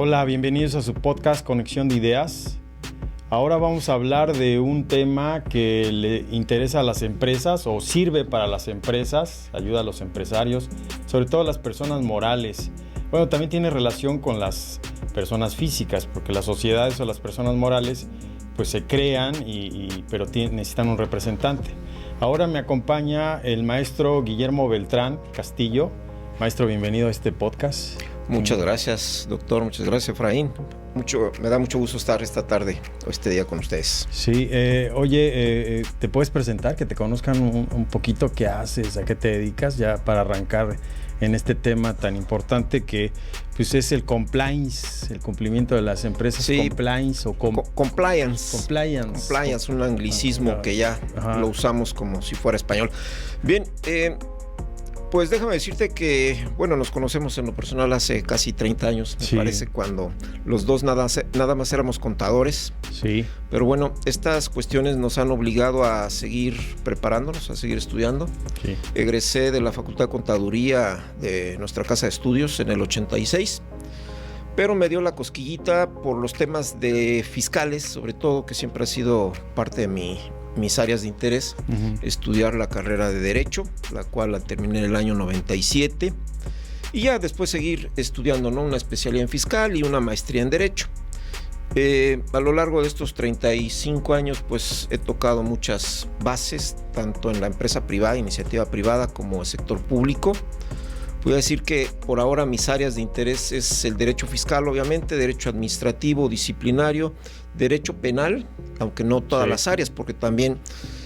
Hola, bienvenidos a su podcast Conexión de Ideas. Ahora vamos a hablar de un tema que le interesa a las empresas o sirve para las empresas, ayuda a los empresarios, sobre todo a las personas morales. Bueno, también tiene relación con las personas físicas, porque las sociedades o las personas morales pues se crean, pero necesitan un representante. Ahora me acompaña el maestro Guillermo Beltrán Castillo. Maestro, bienvenido a este podcast. Muchas gracias, doctor. Muchas gracias, Efraín. Me da mucho gusto estar esta tarde o este día con ustedes. Sí, oye, ¿te puedes presentar? Que te conozcan un poquito qué haces, a qué te dedicas, ya para arrancar en este tema tan importante que pues es el compliance, el cumplimiento de las empresas. Sí, compliance o compliance. Compliance, un anglicismo que ya lo usamos como si fuera español. Bien, pues déjame decirte que, bueno, nos conocemos en lo personal hace casi 30 años, me parece, cuando los dos nada más éramos contadores. Sí. Pero bueno, estas cuestiones nos han obligado a seguir preparándonos, a seguir estudiando. Sí. Egresé de la Facultad de Contaduría de nuestra casa de estudios en el 86, pero me dio la cosquillita por los temas de fiscales, sobre todo, que siempre ha sido parte de mis áreas de interés. Estudiar la carrera de Derecho, la cual la terminé en el año 97, y ya después seguir estudiando, ¿no?, una especialidad en fiscal y una maestría en Derecho. A lo largo de estos 35 años, pues he tocado muchas bases, tanto en la empresa privada, iniciativa privada, como el sector público. Voy a decir que por ahora mis áreas de interés es el derecho fiscal, obviamente, derecho administrativo, disciplinario, derecho penal, aunque no todas las áreas, porque también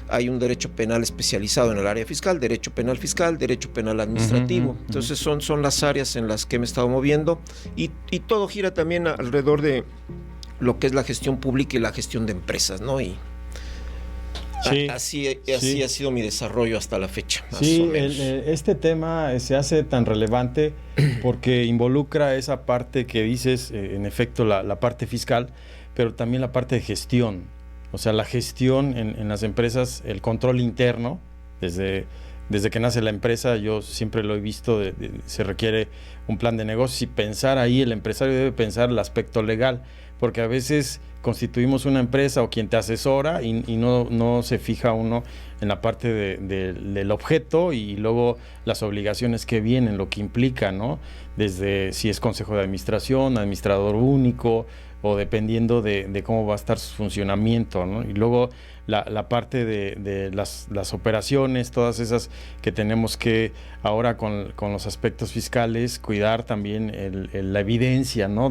hay un derecho penal especializado en el área fiscal, derecho penal fiscal, derecho penal administrativo. Entonces son las áreas en las que me he estado moviendo, y todo gira también alrededor de lo que es la gestión pública y la gestión de empresas, ¿no? Y así ha sido mi desarrollo hasta la fecha. Sí, este tema se hace tan relevante porque involucra esa parte que dices, en efecto, la parte fiscal, pero también la parte de gestión. O sea, la gestión en las empresas, el control interno, desde que nace la empresa, yo siempre lo he visto, se requiere un plan de negocios, y pensar ahí, el empresario debe pensar el aspecto legal, porque a veces constituimos una empresa o quien te asesora y no se fija uno en la parte del objeto y luego las obligaciones que vienen, lo que implica, ¿no? Desde si es consejo de administración, administrador único, o dependiendo de cómo va a estar su funcionamiento, ¿no? Y luego la parte de las operaciones, todas esas que tenemos que ahora con los aspectos fiscales cuidar también la evidencia, ¿no?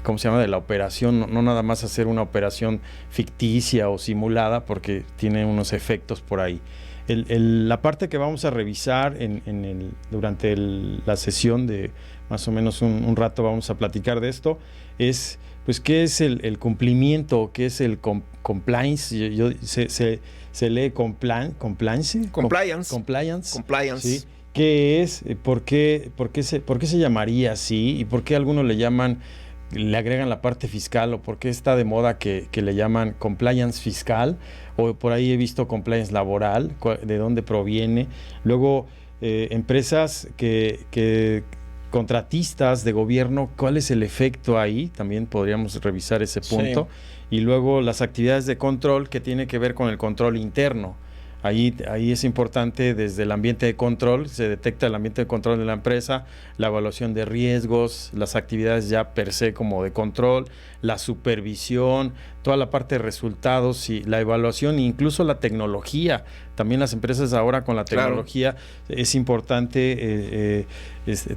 ¿Cómo se llama? De la operación, no nada más hacer una operación ficticia o simulada, porque tiene unos efectos por ahí. La parte que vamos a revisar durante la sesión de más o menos un rato, vamos a platicar de esto, es pues qué es el cumplimiento, qué es el compliance. Se lee compliance, ¿sí? ¿Qué es? ¿Por qué se llamaría así? ¿Y por qué algunos le agregan la parte fiscal? ¿O por qué está de moda que le llaman compliance fiscal? O por ahí he visto compliance laboral, ¿de dónde proviene? Luego, empresas que contratistas de gobierno, ¿cuál es el efecto ahí? También podríamos revisar ese punto. Sí. Y luego las actividades de control, que tiene que ver con el control interno. Ahí es importante, desde el ambiente de control, se detecta el ambiente de control de la empresa, la evaluación de riesgos, las actividades ya per se como de control, la supervisión, toda la parte de resultados y la evaluación, incluso la tecnología. También las empresas ahora con la tecnología, es importante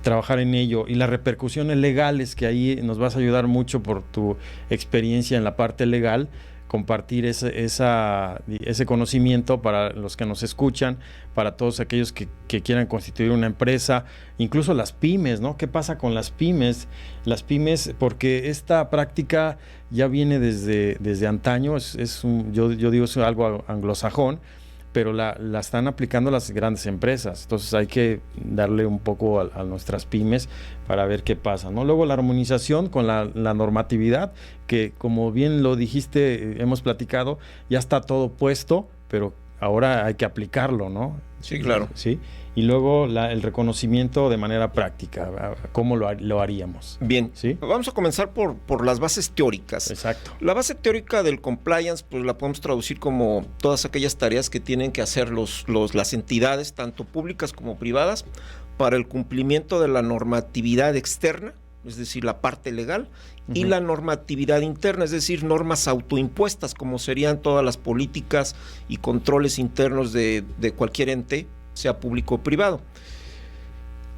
trabajar en ello. Y las repercusiones legales, que ahí nos vas a ayudar mucho por tu experiencia en la parte legal, compartir ese conocimiento para los que nos escuchan, para todos aquellos que quieran constituir una empresa, incluso las pymes, ¿no? ¿Qué pasa con las pymes? Las pymes, porque esta práctica ya viene desde antaño, yo digo es algo anglosajón, pero la están aplicando las grandes empresas. Entonces hay que darle un poco a nuestras pymes para ver qué pasa, ¿no? Luego la armonización con la normatividad, que como bien lo dijiste, hemos platicado, ya está todo puesto, pero ahora hay que aplicarlo, ¿no? Sí, claro. Sí. Y luego el reconocimiento de manera práctica, ¿cómo lo haríamos? Bien, ¿sí? Vamos a comenzar por las bases teóricas. Exacto. La base teórica del compliance, pues la podemos traducir como todas aquellas tareas que tienen que hacer las entidades, tanto públicas como privadas, para el cumplimiento de la normatividad externa, es decir, la parte legal, y la normatividad interna, es decir, normas autoimpuestas, como serían todas las políticas y controles internos de cualquier ente, sea público o privado.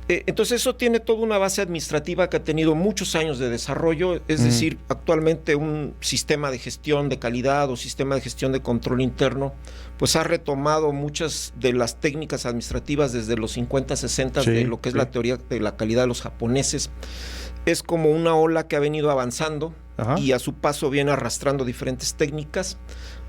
Entonces eso tiene toda una base administrativa que ha tenido muchos años de desarrollo, es decir, actualmente un sistema de gestión de calidad o sistema de gestión de control interno, pues ha retomado muchas de las técnicas administrativas desde los 50, 60 de lo que es la teoría de la calidad de los japoneses. Es como una ola que ha venido avanzando y a su paso viene arrastrando diferentes técnicas.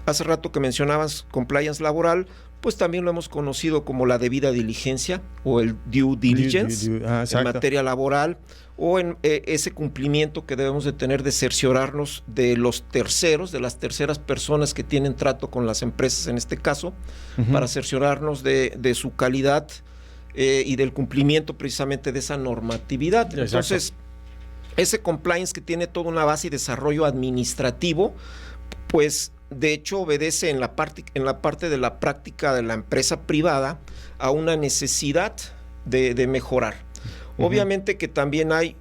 Hace rato que mencionabas compliance laboral, pues también lo hemos conocido como la debida diligencia o el due diligence en materia laboral, o en ese cumplimiento que debemos de tener de cerciorarnos de los terceros, de las terceras personas que tienen trato con las empresas en este caso, para cerciorarnos de su calidad y del cumplimiento precisamente de esa normatividad. Exacto. Entonces, ese compliance que tiene toda una base y desarrollo administrativo, pues de hecho obedece en la parte de la práctica de la empresa privada a una necesidad de mejorar. Obviamente que también hay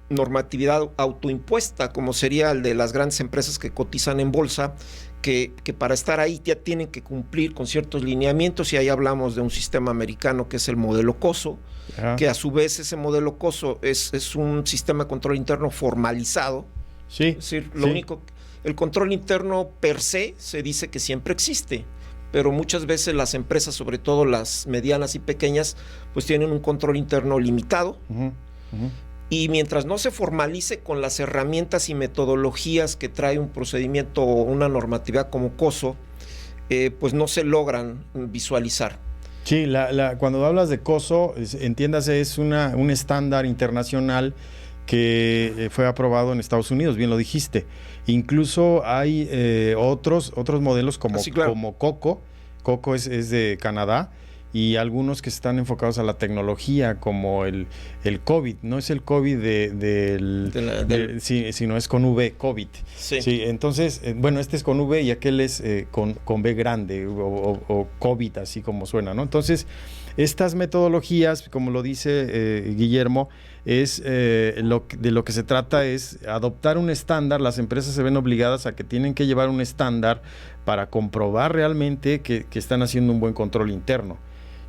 normatividad autoimpuesta, como sería el de las grandes empresas que cotizan en bolsa, que para estar ahí ya tienen que cumplir con ciertos lineamientos, y ahí hablamos de un sistema americano que es el modelo COSO, que a su vez ese modelo COSO es un sistema de control interno formalizado. Sí, es decir, lo único... El control interno per se dice que siempre existe, pero muchas veces las empresas, sobre todo las medianas y pequeñas, pues tienen un control interno limitado. Y mientras no se formalice con las herramientas y metodologías que trae un procedimiento o una normatividad como COSO, pues no se logran visualizar. Sí, cuando hablas de COSO, entiéndase, es un estándar internacional que fue aprobado en Estados Unidos, bien lo dijiste. Incluso hay otros modelos como COCO. COCO es de Canadá, y algunos que están enfocados a la tecnología, como el COVID. No es el COVID sino es con V, COVID. Sí, entonces, bueno, este es con V y aquel es con B grande o COVID, así como suena, ¿no? Entonces, estas metodologías, como lo dice Guillermo, es de lo que se trata es adoptar un estándar. Las empresas se ven obligadas a que tienen que llevar un estándar para comprobar realmente que están haciendo un buen control interno.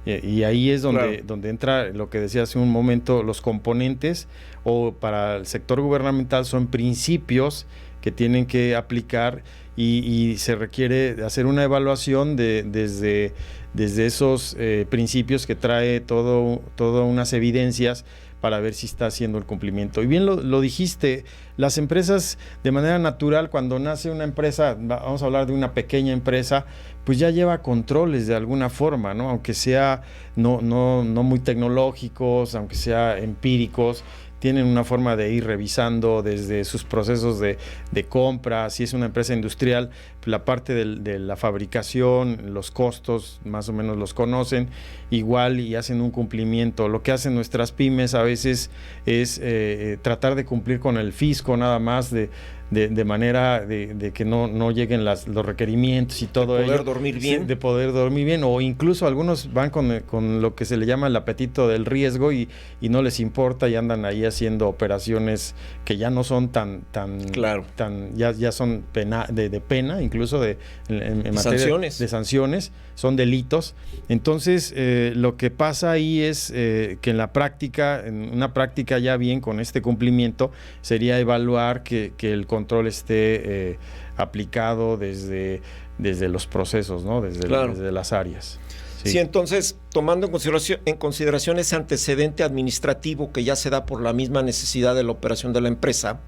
Y ahí es donde entra lo que decía hace un momento, los componentes, o para el sector gubernamental son principios que tienen que aplicar, y se requiere hacer una evaluación desde esos principios que trae todas unas evidencias para ver si está haciendo el cumplimiento. Y bien lo dijiste, las empresas de manera natural, cuando nace una empresa, vamos a hablar de una pequeña empresa, pues ya lleva controles de alguna forma, ¿no? Aunque sea no muy tecnológicos, aunque sea empíricos, tienen una forma de ir revisando desde sus procesos de compra. Si es una empresa industrial, la parte de la fabricación, los costos más o menos los conocen igual y hacen un cumplimiento. Lo que hacen nuestras pymes a veces es tratar de cumplir con el fisco nada más, de manera de que no lleguen los requerimientos y todo ello. De poder dormir bien. De poder dormir bien, o incluso algunos van con lo que se le llama el apetito del riesgo y no les importa, y andan ahí haciendo operaciones que ya no son tan ya son de pena, incluso en materia de sanciones, son delitos. Entonces, lo que pasa ahí es que en una práctica ya bien con este cumplimiento, sería evaluar que el control esté aplicado desde los procesos, ¿no? Desde las áreas. Sí, entonces, tomando en consideración ese antecedente administrativo que ya se da por la misma necesidad de la operación de la empresa,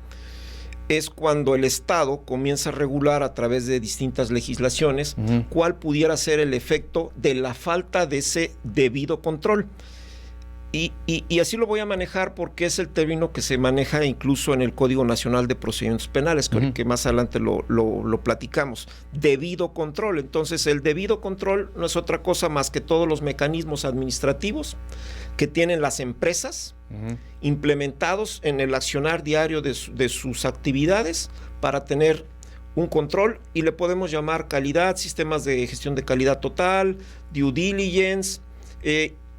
es cuando el Estado comienza a regular a través de distintas legislaciones cuál pudiera ser el efecto de la falta de ese debido control. Y así lo voy a manejar porque es el término que se maneja incluso en el Código Nacional de Procedimientos Penales, que más adelante lo platicamos. Debido control. Entonces, el debido control no es otra cosa más que todos los mecanismos administrativos que tienen las empresas implementados en el accionar diario de sus actividades para tener un control, y le podemos llamar calidad, sistemas de gestión de calidad total, due diligence,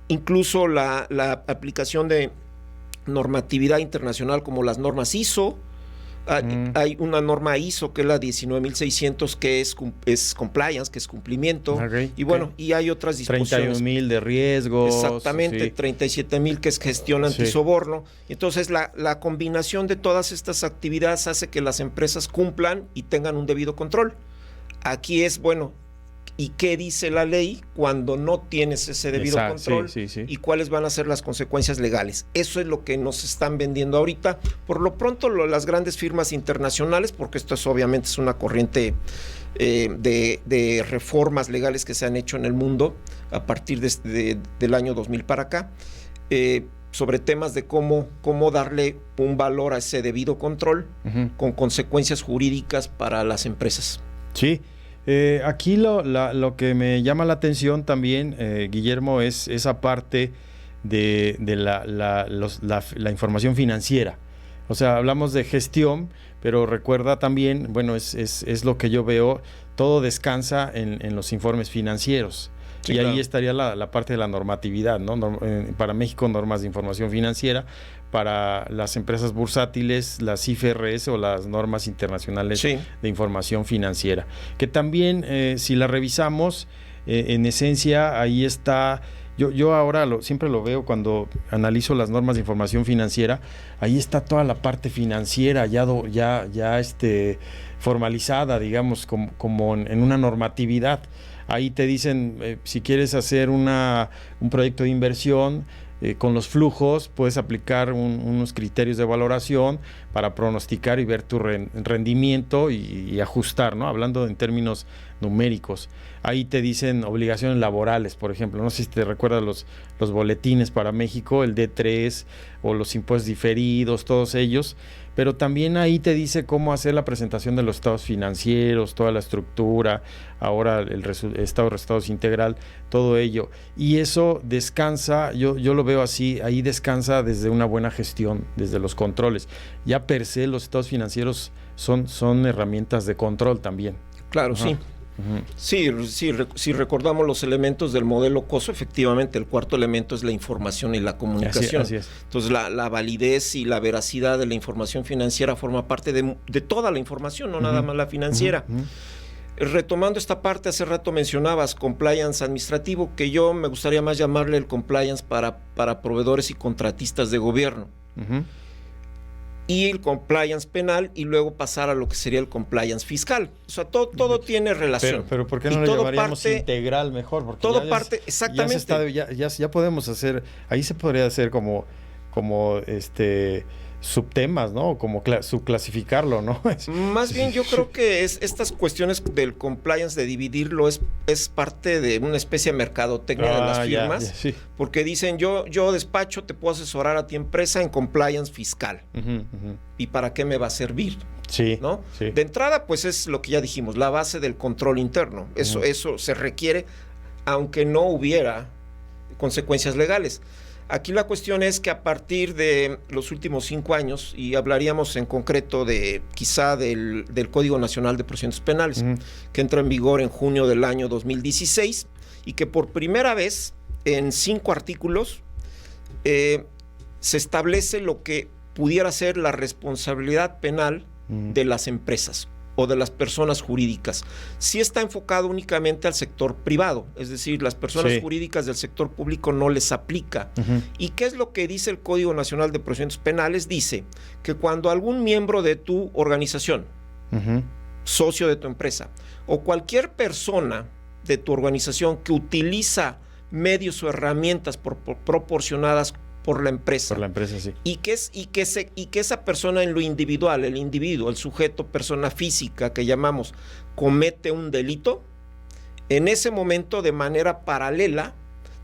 incluso la aplicación de normatividad internacional como las normas ISO. Hay una norma ISO que es la 19600 que es compliance, que es cumplimiento. Y bueno, y hay otras disposiciones. 31,000 de riesgos. Exactamente, sí. 37,000 que es gestión antisoborno. Entonces la combinación de todas estas actividades hace que las empresas cumplan y tengan un debido control. Aquí es, bueno, ¿y qué dice la ley cuando no tienes ese debido control? Sí. ¿Y cuáles van a ser las consecuencias legales? Eso es lo que nos están vendiendo ahorita. Por lo pronto, las grandes firmas internacionales, porque esto obviamente es una corriente de reformas legales que se han hecho en el mundo a partir del año 2000 para acá, sobre temas de cómo darle un valor a ese debido control con consecuencias jurídicas para las empresas. Sí. Aquí lo que me llama la atención también, Guillermo, es esa parte de la información financiera. O sea, hablamos de gestión, pero recuerda también, bueno, es lo que yo veo, todo descansa en los informes financieros. Sí, y claro. Ahí estaría la parte de la normatividad, ¿no? Para México, normas de información financiera. Para las empresas bursátiles, las IFRS o las normas internacionales de información financiera. Que también, si la revisamos, en esencia, ahí está. Yo ahora siempre lo veo cuando analizo las normas de información financiera, ahí está toda la parte financiera ya formalizada, digamos, como en una normatividad. Ahí te dicen, si quieres hacer un proyecto de inversión, con los flujos puedes aplicar unos criterios de valoración para pronosticar y ver tu rendimiento y ajustar, ¿no? Hablando en términos numéricos. Ahí te dicen obligaciones laborales, por ejemplo. No sé si te recuerdas los boletines para México, el D3 o los impuestos diferidos, todos ellos. Pero también ahí te dice cómo hacer la presentación de los estados financieros, toda la estructura, ahora el estado de resultados integral, todo ello. Y eso descansa, yo lo veo así, ahí descansa desde una buena gestión, desde los controles. Ya per se los estados financieros son herramientas de control también. Claro, sí. Sí, si recordamos los elementos del modelo COSO, efectivamente el cuarto elemento es la información y la comunicación. Así es. Entonces la validez y la veracidad de la información financiera forma parte de toda la información, no nada más la financiera. Retomando esta parte, hace rato mencionabas compliance administrativo, que yo me gustaría más llamarle el compliance para proveedores y contratistas de gobierno. Y el compliance penal, y luego pasar a lo que sería el compliance fiscal. O sea, todo tiene relación. Pero ¿por qué no lo llamaríamos integral mejor? Porque todo parte, exactamente. Ya podemos hacer, ahí se podría hacer como subtemas, ¿no? Como subclasificarlo, ¿no? Más bien yo creo que estas cuestiones del compliance, de dividirlo, es parte de una especie de mercadotecnia de las firmas, porque dicen, yo despacho, te puedo asesorar a ti empresa en compliance fiscal. ¿Y para qué me va a servir? Sí, ¿no? Sí. De entrada, pues es lo que ya dijimos, la base del control interno. Eso se requiere, aunque no hubiera consecuencias legales. Aquí la cuestión es que a partir de los últimos 5 años, y hablaríamos en concreto quizá del Código Nacional de Procedimientos Penales, que entra en vigor en junio del año 2016, y que por primera vez en 5 artículos se establece lo que pudiera ser la responsabilidad penal de las empresas o de las personas jurídicas. Sí está enfocado únicamente al sector privado, es decir, las personas jurídicas del sector público no les aplica. ¿Y qué es lo que dice el Código Nacional de Procedimientos Penales? Dice que cuando algún miembro de tu organización, socio de tu empresa, o cualquier persona de tu organización que utiliza medios o herramientas proporcionadas por la empresa. Por la empresa, sí. Y que esa persona en lo individual, el individuo, el sujeto, persona física que llamamos, comete un delito, en ese momento, de manera paralela,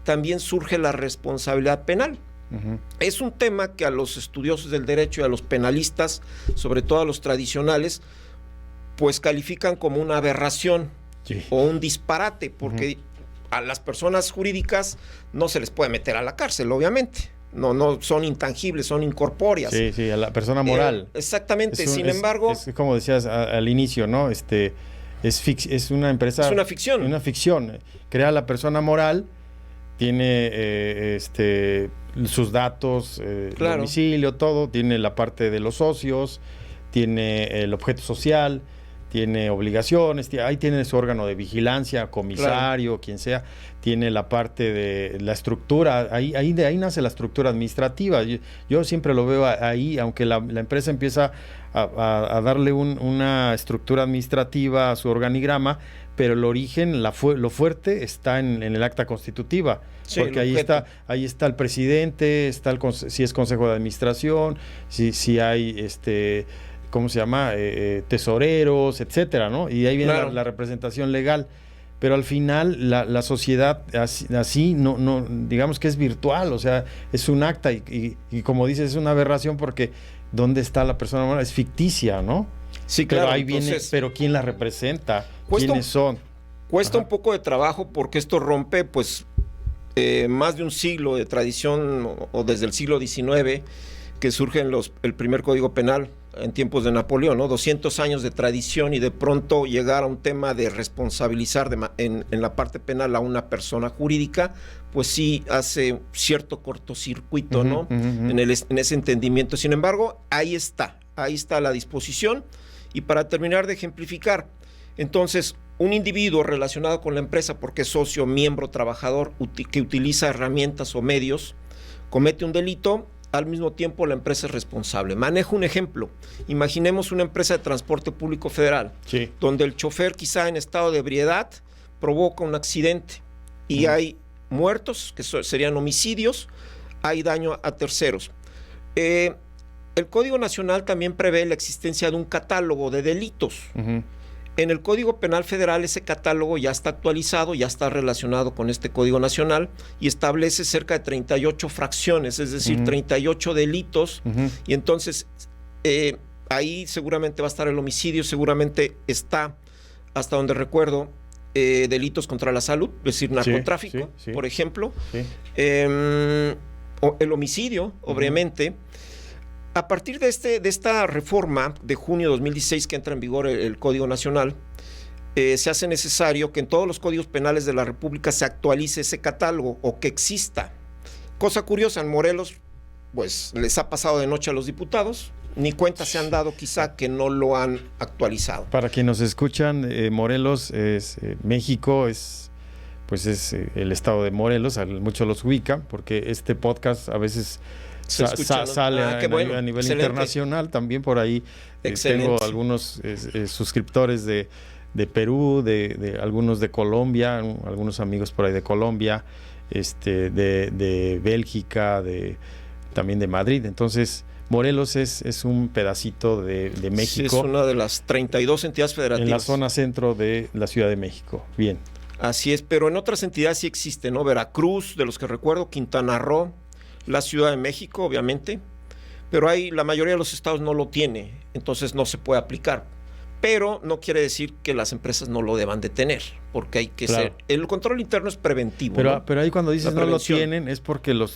también surge la responsabilidad penal. Es un tema que a los estudiosos del derecho y a los penalistas, sobre todo a los tradicionales, pues califican como una aberración o un disparate, porque a las personas jurídicas no se les puede meter a la cárcel, obviamente. No son intangibles, son incorpóreas. Sí, a la persona moral. Exactamente, sin embargo... Es como decías al inicio, ¿no? Es una empresa... Es una ficción. Una ficción. Crea la persona moral, tiene sus datos, claro, domicilio, todo, tiene la parte de los socios, tiene el objeto social, tiene obligaciones, ahí tiene su órgano de vigilancia, comisario, claro, quien sea, tiene la parte de la estructura, de ahí nace la estructura administrativa. Yo siempre lo veo ahí, aunque la empresa empieza a darle una estructura administrativa a su organigrama, pero el origen, lo fuerte está en el acta constitutiva, sí, porque ahí está el presidente, está si es consejo de administración, si hay ¿cómo se llama? Tesoreros, etcétera, ¿no? Y ahí viene la representación legal. Pero al final la sociedad así no, digamos que es virtual, o sea, es un acta y como dices, es una aberración porque ¿dónde está la persona moral? Es ficticia, ¿no? Sí, claro. Pero ahí viene, pero ¿quién la representa? ¿Quiénes son? Cuesta un poco de trabajo porque esto rompe, pues, más de un siglo de tradición o desde el siglo XIX que surge el primer Código Penal en tiempos de Napoleón, ¿no? 200 años de tradición y de pronto llegar a un tema de responsabilizar en la parte penal a una persona jurídica, pues sí hace cierto cortocircuito, ¿no? En ese entendimiento. Sin embargo, ahí está la disposición. Y para terminar de ejemplificar, entonces, un individuo relacionado con la empresa porque es socio, miembro, trabajador, que utiliza herramientas o medios, comete un delito. Al mismo tiempo la empresa es responsable. Manejo un ejemplo. Imaginemos una empresa de transporte público federal, sí, donde el chofer quizá en estado de ebriedad provoca un accidente y hay muertos, que serían homicidios, hay daño a terceros. El Código Nacional también prevé la existencia de un catálogo de delitos. En el Código Penal Federal ese catálogo ya está actualizado, ya está relacionado con este Código Nacional y establece cerca de 38 fracciones, es decir, 38 delitos. Y entonces ahí seguramente va a estar el homicidio, seguramente está, hasta donde recuerdo, delitos contra la salud, es decir, narcotráfico, sí, por ejemplo. Sí. O el homicidio, obviamente. A partir de esta reforma de junio de 2016 que entra en vigor el Código Nacional, se hace necesario que en todos los códigos penales de la República se actualice ese catálogo o que exista. Cosa curiosa, en Morelos, pues les ha pasado de noche a los diputados, ni cuenta se han dado quizá que no lo han actualizado. Para quienes nos escuchan, Morelos es México, pues es el estado de Morelos, muchos los ubican, porque este podcast a veces sale a nivel internacional, también por ahí tengo algunos suscriptores de Perú, de algunos de Colombia, algunos amigos por ahí de Colombia, de Bélgica, también de Madrid. Entonces Morelos es un pedacito de México. Sí, es una de las 32 entidades federativas. En la zona centro de la Ciudad de México. Bien. Así es, pero en otras entidades sí existe, ¿no? Veracruz, de los que recuerdo, Quintana Roo, la Ciudad de México, obviamente, pero la mayoría de los estados no lo tiene, entonces no se puede aplicar. Pero no quiere decir que las empresas no lo deban de tener, porque hay que ser... El control interno es preventivo. Pero ahí cuando dices no lo tienen, es porque el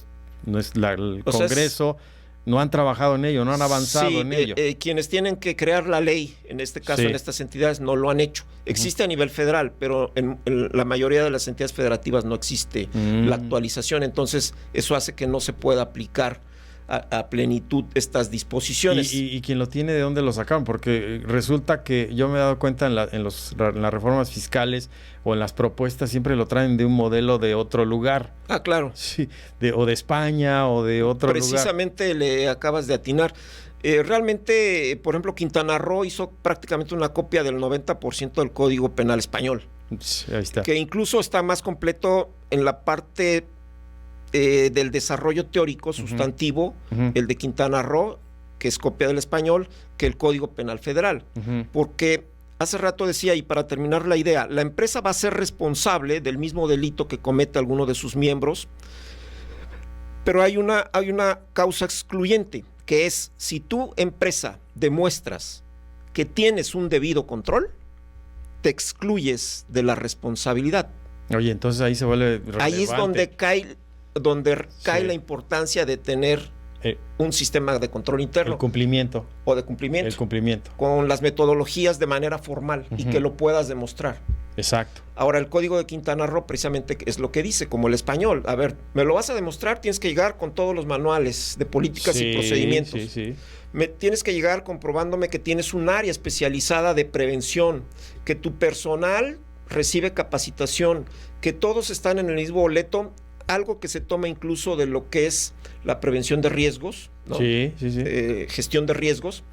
Congreso no han trabajado en ello, no han avanzado en ello. Quienes tienen que crear la ley, en este caso en estas entidades, no lo han hecho. Existe a nivel federal, pero en la mayoría de las entidades federativas no existe la actualización, entonces eso hace que no se pueda aplicar a plenitud estas disposiciones. ¿Y quien lo tiene, de dónde lo sacaron? Porque resulta que yo me he dado cuenta en las reformas fiscales o en las propuestas siempre lo traen de un modelo de otro lugar. Ah, claro. Sí, o de España o de otro lugar. Precisamente le acabas de atinar. Realmente, por ejemplo, Quintana Roo hizo prácticamente una copia del 90% del Código Penal español. Sí, ahí está. Que incluso está más completo en la parte del desarrollo teórico sustantivo, el de Quintana Roo, que es copia del español, que el Código Penal Federal. Porque hace rato decía, y para terminar la idea, la empresa va a ser responsable del mismo delito que comete alguno de sus miembros, Pero hay una causa excluyente, que es si tu empresa demuestras que tienes un debido control, te excluyes de la responsabilidad. Oye, entonces ahí se vuelve relevante. Ahí es donde cae la importancia de tener un sistema de control interno. El cumplimiento. O de cumplimiento. El cumplimiento. Con las metodologías de manera formal y que lo puedas demostrar. Exacto. Ahora, el Código de Quintana Roo precisamente es lo que dice, como el español. A ver, ¿me lo vas a demostrar? Tienes que llegar con todos los manuales de políticas y procedimientos. Sí. Tienes que llegar comprobándome que tienes un área especializada de prevención, que tu personal recibe capacitación, que todos están en el mismo boleto, algo que se toma incluso de lo que es la prevención de riesgos, ¿no? Sí. Gestión de riesgos.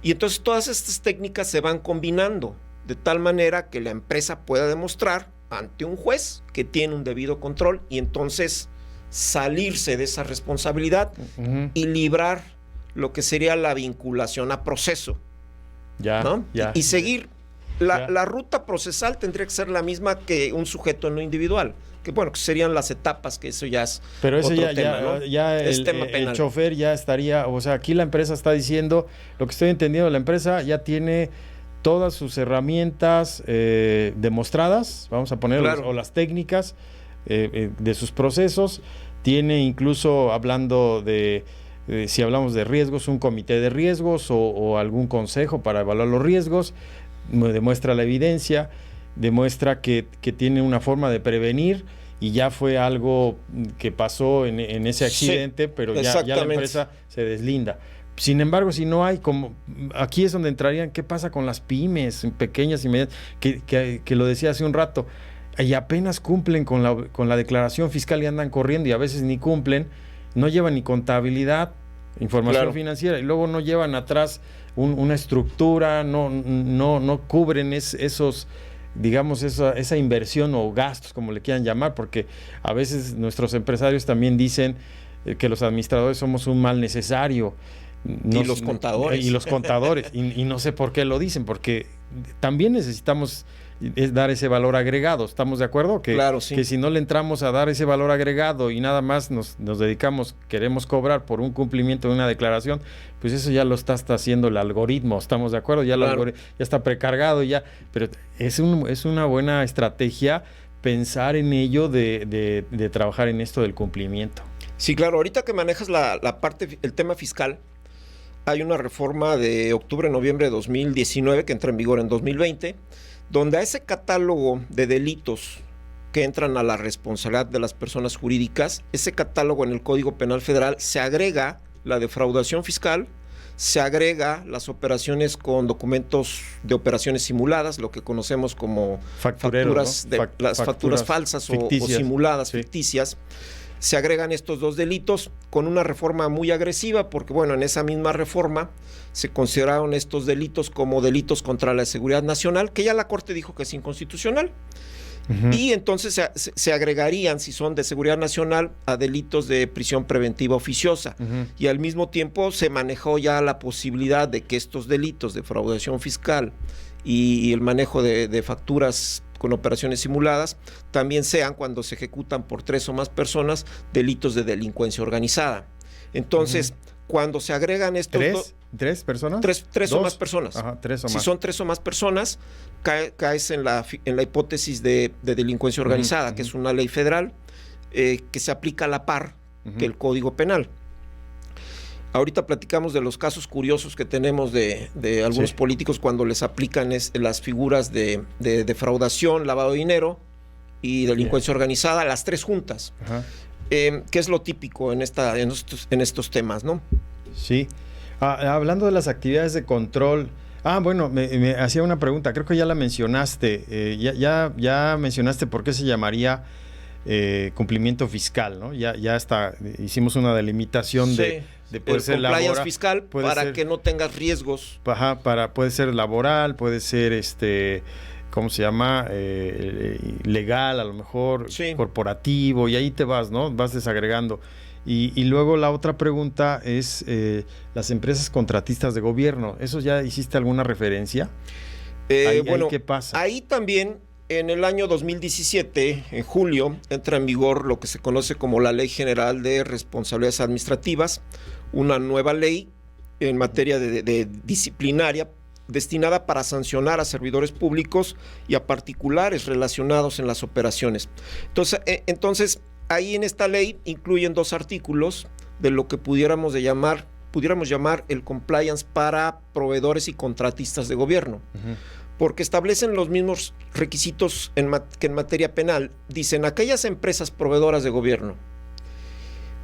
Y entonces todas estas técnicas se van combinando de tal manera que la empresa pueda demostrar ante un juez que tiene un debido control y entonces salirse de esa responsabilidad y librar lo que sería la vinculación a proceso. ¿No? Y seguir. La ruta procesal tendría que ser la misma que un sujeto en lo individual. Que bueno, que serían las etapas, que eso ya es pero eso otro tema, ¿no? Es tema penal. El chofer ya estaría, o sea, aquí la empresa está diciendo, lo que estoy entendiendo, la empresa ya tiene todas sus herramientas demostradas, vamos a poner, o las técnicas de sus procesos, tiene incluso, hablando de, si hablamos de riesgos, un comité de riesgos o algún consejo para evaluar los riesgos, demuestra la evidencia, demuestra que tiene una forma de prevenir y ya fue algo que pasó en ese accidente, pero ya la empresa se deslinda. Sin embargo, si no hay, como aquí es donde entrarían, ¿qué pasa con las pymes pequeñas y medianas? Que lo decía hace un rato, y apenas cumplen con la declaración fiscal y andan corriendo y a veces ni cumplen, no llevan ni contabilidad, información financiera, y luego no llevan atrás una estructura, no cubren esos, digamos, esa inversión o gastos, como le quieran llamar, porque a veces nuestros empresarios también dicen que los administradores somos un mal necesario. Y los contadores. Y no sé por qué lo dicen, porque también necesitamos dar ese valor agregado. ¿Estamos de acuerdo? Que si no le entramos a dar ese valor agregado y nada más nos dedicamos, queremos cobrar por un cumplimiento de una declaración, pues eso ya lo está haciendo el algoritmo. ¿Estamos de acuerdo? Ya ya está precargado, pero es una buena estrategia pensar en ello de trabajar en esto del cumplimiento. Sí, claro. Ahorita que manejas el tema fiscal, hay una reforma de octubre-noviembre de 2019 que entra en vigor en 2020, donde a ese catálogo de delitos que entran a la responsabilidad de las personas jurídicas, ese catálogo en el Código Penal Federal se agrega la defraudación fiscal, se agrega las operaciones con documentos de operaciones simuladas, lo que conocemos como facturas falsas o simuladas, ficticias. Se agregan estos dos delitos con una reforma muy agresiva porque, bueno, en esa misma reforma se consideraron estos delitos como delitos contra la seguridad nacional, que ya la Corte dijo que es inconstitucional. Y entonces se agregarían, si son de seguridad nacional, a delitos de prisión preventiva oficiosa. Y al mismo tiempo se manejó ya la posibilidad de que estos delitos de fraudación fiscal y el manejo de facturas con operaciones simuladas también sean, cuando se ejecutan por 3 o más personas, delitos de delincuencia organizada. Entonces, cuando se agregan estos... ¿Tres personas? Tres o más personas. Ajá, 3 o más. Si son 3 o más personas, caes en la hipótesis de delincuencia organizada, que es una ley federal que se aplica a la par que el Código Penal. Ahorita platicamos de los casos curiosos que tenemos de algunos políticos cuando les aplican las figuras de defraudación, lavado de dinero y delincuencia organizada, las 3 juntas. Que es lo típico en estos temas, ¿no? Sí. Hablando de las actividades de control, bueno, me hacía una pregunta, creo que ya la mencionaste, ya mencionaste por qué se llamaría cumplimiento fiscal, ¿no? Ya está, hicimos una delimitación de puede ser compliance fiscal para que no tengas riesgos. Puede ser laboral, puede ser ¿cómo se llama? Legal, a lo mejor, corporativo, y ahí te vas, ¿no? Vas desagregando. Y luego la otra pregunta es las empresas contratistas de gobierno. ¿Eso ya hiciste alguna referencia? Bueno, ¿qué pasa? Ahí también en el año 2017, en julio, entra en vigor lo que se conoce como la Ley General de Responsabilidades Administrativas, una nueva ley en materia de disciplinaria destinada para sancionar a servidores públicos y a particulares relacionados en las operaciones. Entonces, ahí en esta ley incluyen 2 artículos de lo que pudiéramos llamar el compliance para proveedores y contratistas de gobierno. Porque establecen los mismos requisitos que en materia penal. Dicen, aquellas empresas proveedoras de gobierno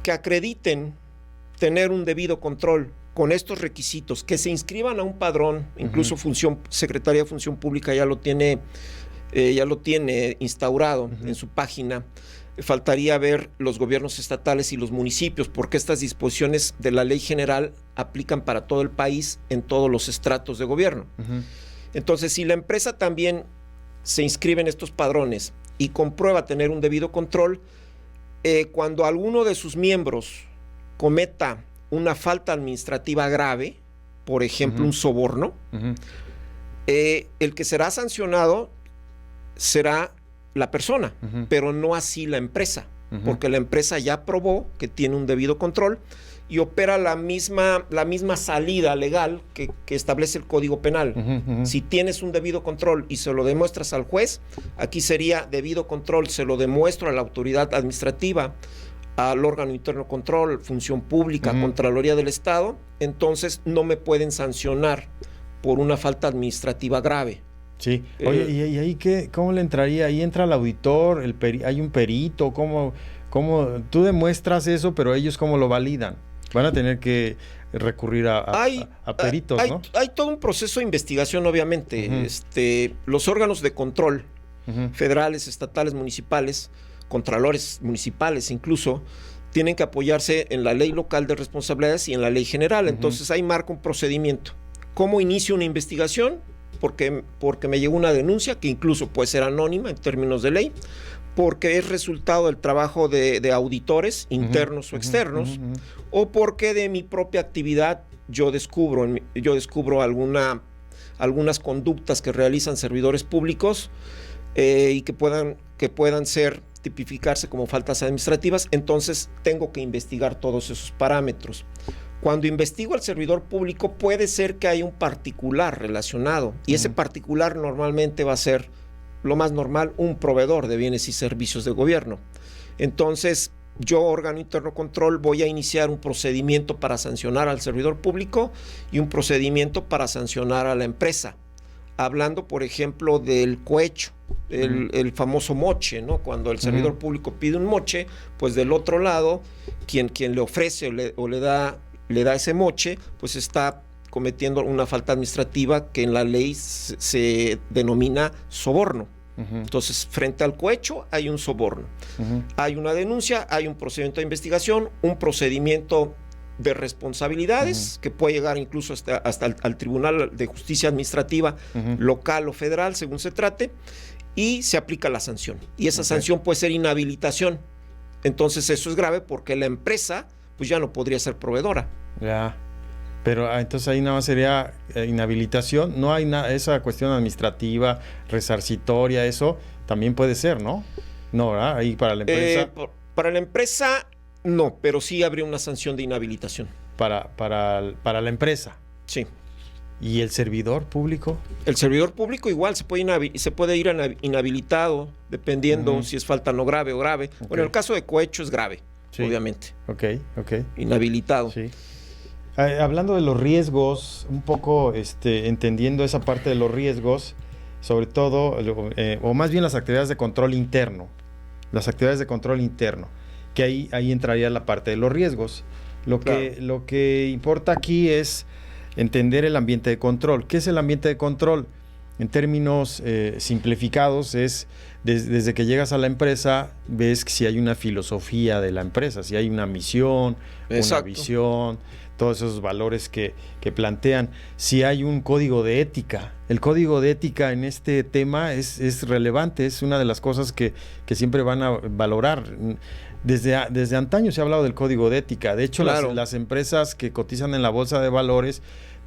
que acrediten tener un debido control con estos requisitos, que se inscriban a un padrón, incluso Secretaría de Función Pública ya lo tiene instaurado en su página. Faltaría ver los gobiernos estatales y los municipios, porque estas disposiciones de la ley general aplican para todo el país en todos los estratos de gobierno. Entonces, si la empresa también se inscribe en estos padrones y comprueba tener un debido control, cuando alguno de sus miembros cometa una falta administrativa grave, por ejemplo, un soborno, el que será sancionado será la persona, pero no así la empresa, porque la empresa ya probó que tiene un debido control y opera la misma salida legal que establece el Código Penal. Si tienes un debido control y se lo demuestras al juez, aquí sería debido control, se lo demuestro a la autoridad administrativa, al órgano interno control, función pública, Contraloría del Estado, entonces no me pueden sancionar por una falta administrativa grave. Sí. Oye, ¿y ahí cómo le entraría? Ahí entra el auditor, hay un perito, ¿cómo tú demuestras eso, pero ellos cómo lo validan? Van a tener que recurrir a peritos, ¿no? Hay todo un proceso de investigación, obviamente. Los órganos de control, federales, estatales, municipales, contralores municipales incluso, tienen que apoyarse en la ley local de responsabilidades y en la ley general. Entonces ahí marca un procedimiento. ¿Cómo inicio una investigación? Porque me llegó una denuncia que incluso puede ser anónima en términos de ley, porque es resultado del trabajo de auditores internos o externos, o porque de mi propia actividad yo descubro algunas conductas que realizan servidores públicos y que puedan tipificarse como faltas administrativas. Entonces tengo que investigar todos esos parámetros. Cuando investigo al servidor público, puede ser que haya un particular relacionado, y ese particular normalmente va a ser, lo más normal, un proveedor de bienes y servicios de gobierno. Entonces, yo, órgano interno control, voy a iniciar un procedimiento para sancionar al servidor público y un procedimiento para sancionar a la empresa. Hablando, por ejemplo, del cohecho, el famoso moche, ¿no? Cuando el servidor público pide un moche, pues del otro lado, quien le ofrece o le da ese moche, pues está cometiendo una falta administrativa que en la ley se denomina soborno. Entonces, frente al cohecho hay un soborno. Hay una denuncia, hay un procedimiento de investigación, un procedimiento de responsabilidades que puede llegar incluso hasta al Tribunal de Justicia Administrativa local o federal, según se trate, y se aplica la sanción. Y esa sanción puede ser inhabilitación. Entonces, eso es grave porque la empresa pues ya no podría ser proveedora. Ya. Pero entonces ahí nada más sería inhabilitación. No hay esa cuestión administrativa, resarcitoria, eso también puede ser, ¿no? No, ¿verdad? Ahí para la empresa. Para la empresa, no, pero sí habría una sanción de inhabilitación. Para la empresa. Sí. ¿Y el servidor público? El servidor público igual se puede ir inhabilitado, dependiendo si es falta no grave o grave. Okay. Bueno, en el caso de cohecho es grave, obviamente. Ok. Inhabilitado. Sí. Hablando de los riesgos, un poco entendiendo esa parte de los riesgos, sobre todo, o más bien las actividades de control interno. Las actividades de control interno, que ahí entraría la parte de los riesgos. Lo que importa aquí es entender el ambiente de control. ¿Qué es el ambiente de control? En términos simplificados es desde que llegas a la empresa, ves si hay una filosofía de la empresa, si hay una misión, una visión, todos esos valores que plantean, si hay un código de ética. El código de ética en este tema es relevante, es una de las cosas que siempre van a valorar. Desde antaño se ha hablado del código de ética. De hecho, las empresas que cotizan en la bolsa de valores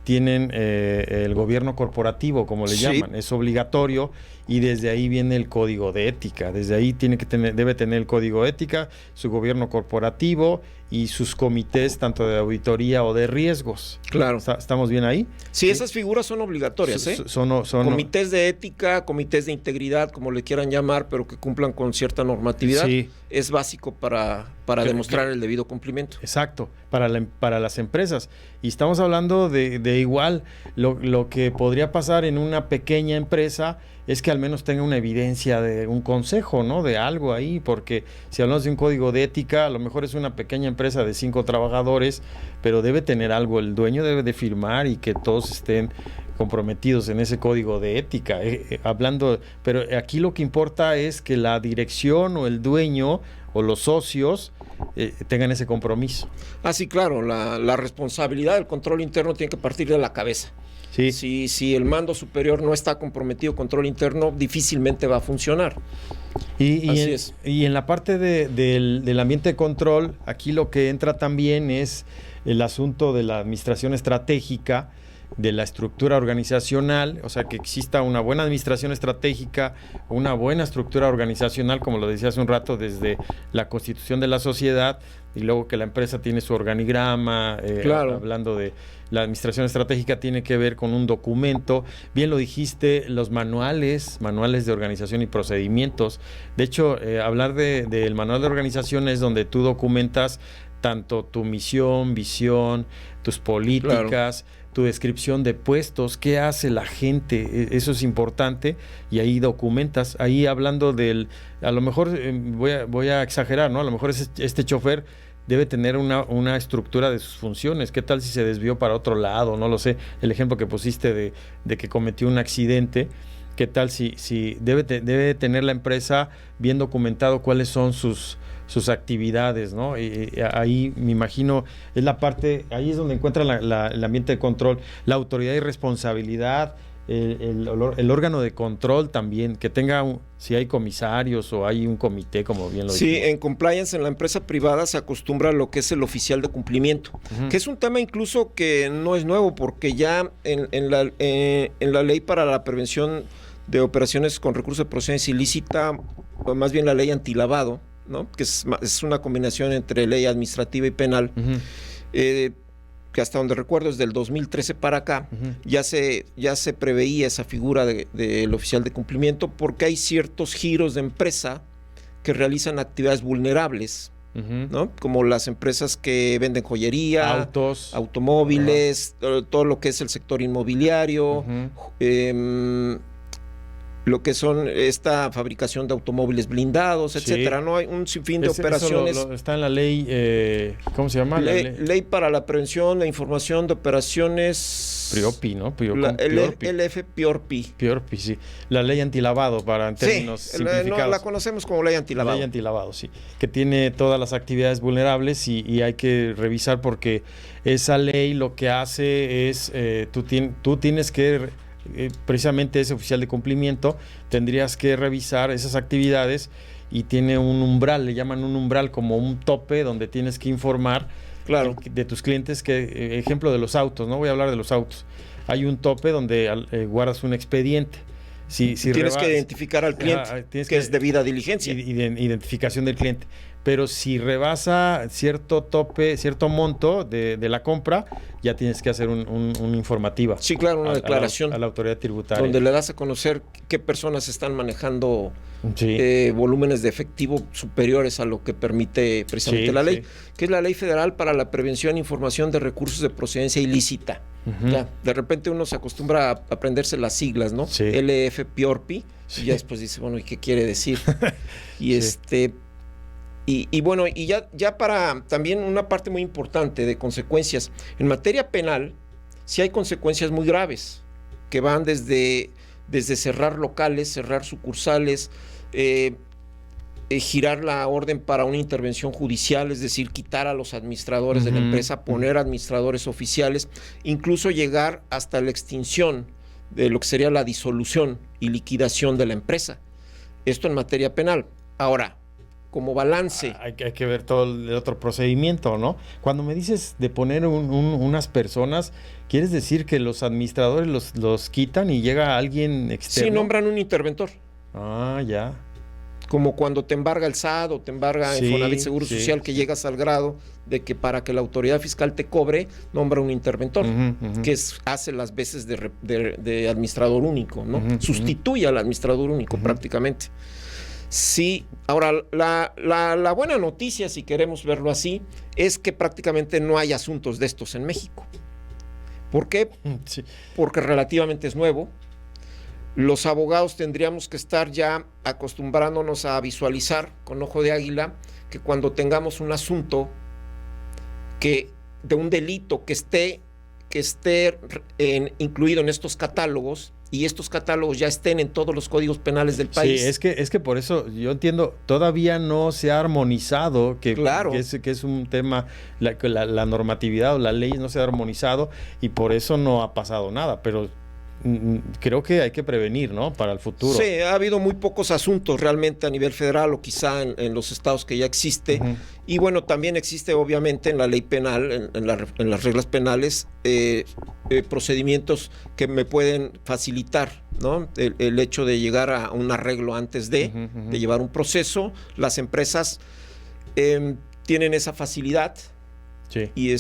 tienen el gobierno corporativo, como le llaman. Es obligatorio y desde ahí viene el código de ética. Desde ahí debe tener el código de ética, su gobierno corporativo y sus comités tanto de auditoría o de riesgos. Claro. ¿Estamos bien ahí? Sí, esas figuras son obligatorias, ¿eh? Son comités de ética, comités de integridad, como le quieran llamar, pero que cumplan con cierta normatividad. Sí. Es básico para demostrar el debido cumplimiento. Exacto, para las empresas. Y estamos hablando de igual, lo que podría pasar en una pequeña empresa es que al menos tenga una evidencia de un consejo, ¿no? De algo ahí, porque si hablamos de un código de ética, a lo mejor es una pequeña empresa de 5 trabajadores, pero debe tener algo, el dueño debe de firmar y que todos estén comprometidos en ese código de ética. Pero aquí lo que importa es que la dirección o el dueño o los socios tengan ese compromiso. Ah, sí, claro, la responsabilidad del control interno tiene que partir de la cabeza. Sí. Si el mando superior no está comprometido con control interno, difícilmente va a funcionar. Y en la parte del ambiente de control, aquí lo que entra también es el asunto de la administración estratégica, de la estructura organizacional, o sea, que exista una buena administración estratégica, una buena estructura organizacional, como lo decía hace un rato, desde la constitución de la sociedad, y luego que la empresa tiene su organigrama, claro. Hablando de la administración estratégica tiene que ver con un documento, bien lo dijiste, los manuales de organización y procedimientos. De hecho, hablar del manual de organización es donde tú documentas tanto tu misión, visión, tus políticas, claro, tu descripción de puestos, qué hace la gente, eso es importante, y ahí documentas. Ahí hablando a lo mejor voy a exagerar, ¿no? A lo mejor este chofer debe tener una estructura de sus funciones. ¿Qué tal si se desvió para otro lado? No lo sé. El ejemplo que pusiste de que cometió un accidente, ¿qué tal si debe tener la empresa bien documentado cuáles son sus actividades, ¿no? Y ahí me imagino es la parte, ahí es donde encuentra el ambiente de control, la autoridad y responsabilidad, el órgano de control también, que tenga, si hay comisarios o hay un comité, como bien lo dijimos. Sí, en compliance en la empresa privada se acostumbra a lo que es el oficial de cumplimiento, que es un tema incluso que no es nuevo, porque ya en la ley para la prevención de operaciones con recursos de procedencia ilícita, o más bien la ley antilavado, ¿no? Que es una combinación entre ley administrativa y penal, que hasta donde recuerdo es del 2013 para acá, ya se preveía esa figura del oficial de cumplimiento, porque hay ciertos giros de empresa que realizan actividades vulnerables, ¿no? Como las empresas que venden joyería, automóviles, todo lo que es el sector inmobiliario, lo que son esta fabricación de automóviles blindados, etcétera, ¿no? Hay un sinfín de operaciones. Está en la ley, ¿cómo se llama? Ley para la prevención e información de operaciones... PRIOPI, ¿no? LF PIORPI. PIORPI, sí. La ley antilavado, en términos simplificados. La conocemos como ley antilavado. La ley antilavado, sí. Que tiene todas las actividades vulnerables y hay que revisar porque esa ley lo que hace es, tú tienes que... precisamente ese oficial de cumplimiento tendrías que revisar esas actividades y tiene un umbral, le llaman un umbral como un tope donde tienes que informar, claro, de tus clientes, ejemplo de los autos, no voy a hablar de los autos, hay un tope donde guardas un expediente. Si tienes que identificar al cliente, que es debida diligencia. Identificación del cliente. Pero si rebasa cierto tope, cierto monto de la compra, ya tienes que hacer una informativa. Sí, claro, una declaración. A la autoridad tributaria. Donde le das a conocer qué personas están manejando volúmenes de efectivo superiores a lo que permite precisamente la ley, que es la Ley Federal para la Prevención e Información de Recursos de Procedencia Ilícita. Ya, de repente uno se acostumbra a aprenderse las siglas, ¿no? Sí. LF PIORPI, y ya después dice, bueno, ¿y qué quiere decir? Y Y bueno, y ya para también una parte muy importante de consecuencias. En materia penal, sí hay consecuencias muy graves, que van desde cerrar locales, cerrar sucursales, girar la orden para una intervención judicial, es decir, quitar a los administradores de la empresa, poner administradores oficiales, incluso llegar hasta la extinción de lo que sería la disolución y liquidación de la empresa. Esto en materia penal. Ahora, como balance. Hay que ver todo el otro procedimiento, ¿no? Cuando me dices de poner unas personas, ¿quieres decir que los administradores los quitan y llega alguien externo? Sí, nombran un interventor. Ah, ya. Como cuando te embarga el SAT o te embarga Infonavit Seguro Social, que llegas al grado de que para que la autoridad fiscal te cobre, nombra un interventor, que hace las veces de administrador único, ¿no? Sustituye al administrador único prácticamente. Sí, ahora la buena noticia, si queremos verlo así, es que prácticamente no hay asuntos de estos en México. ¿Por qué? Sí. Porque relativamente es nuevo. Los abogados tendríamos que estar ya acostumbrándonos a visualizar con ojo de águila que cuando tengamos un asunto de un delito que esté incluido en estos catálogos, y estos catálogos ya estén en todos los códigos penales del país. Sí, es que por eso yo entiendo, todavía no se ha armonizado, Claro. que es un tema, la normatividad o la ley no se ha armonizado y por eso no ha pasado nada, pero creo que hay que prevenir, ¿no? Para el futuro. Sí, ha habido muy pocos asuntos realmente a nivel federal o quizá en los estados que ya existe. Y bueno, también existe obviamente en la ley penal, en las reglas penales, procedimientos que me pueden facilitar, ¿no? El hecho de llegar a un arreglo antes de llevar un proceso. Las empresas tienen esa facilidad y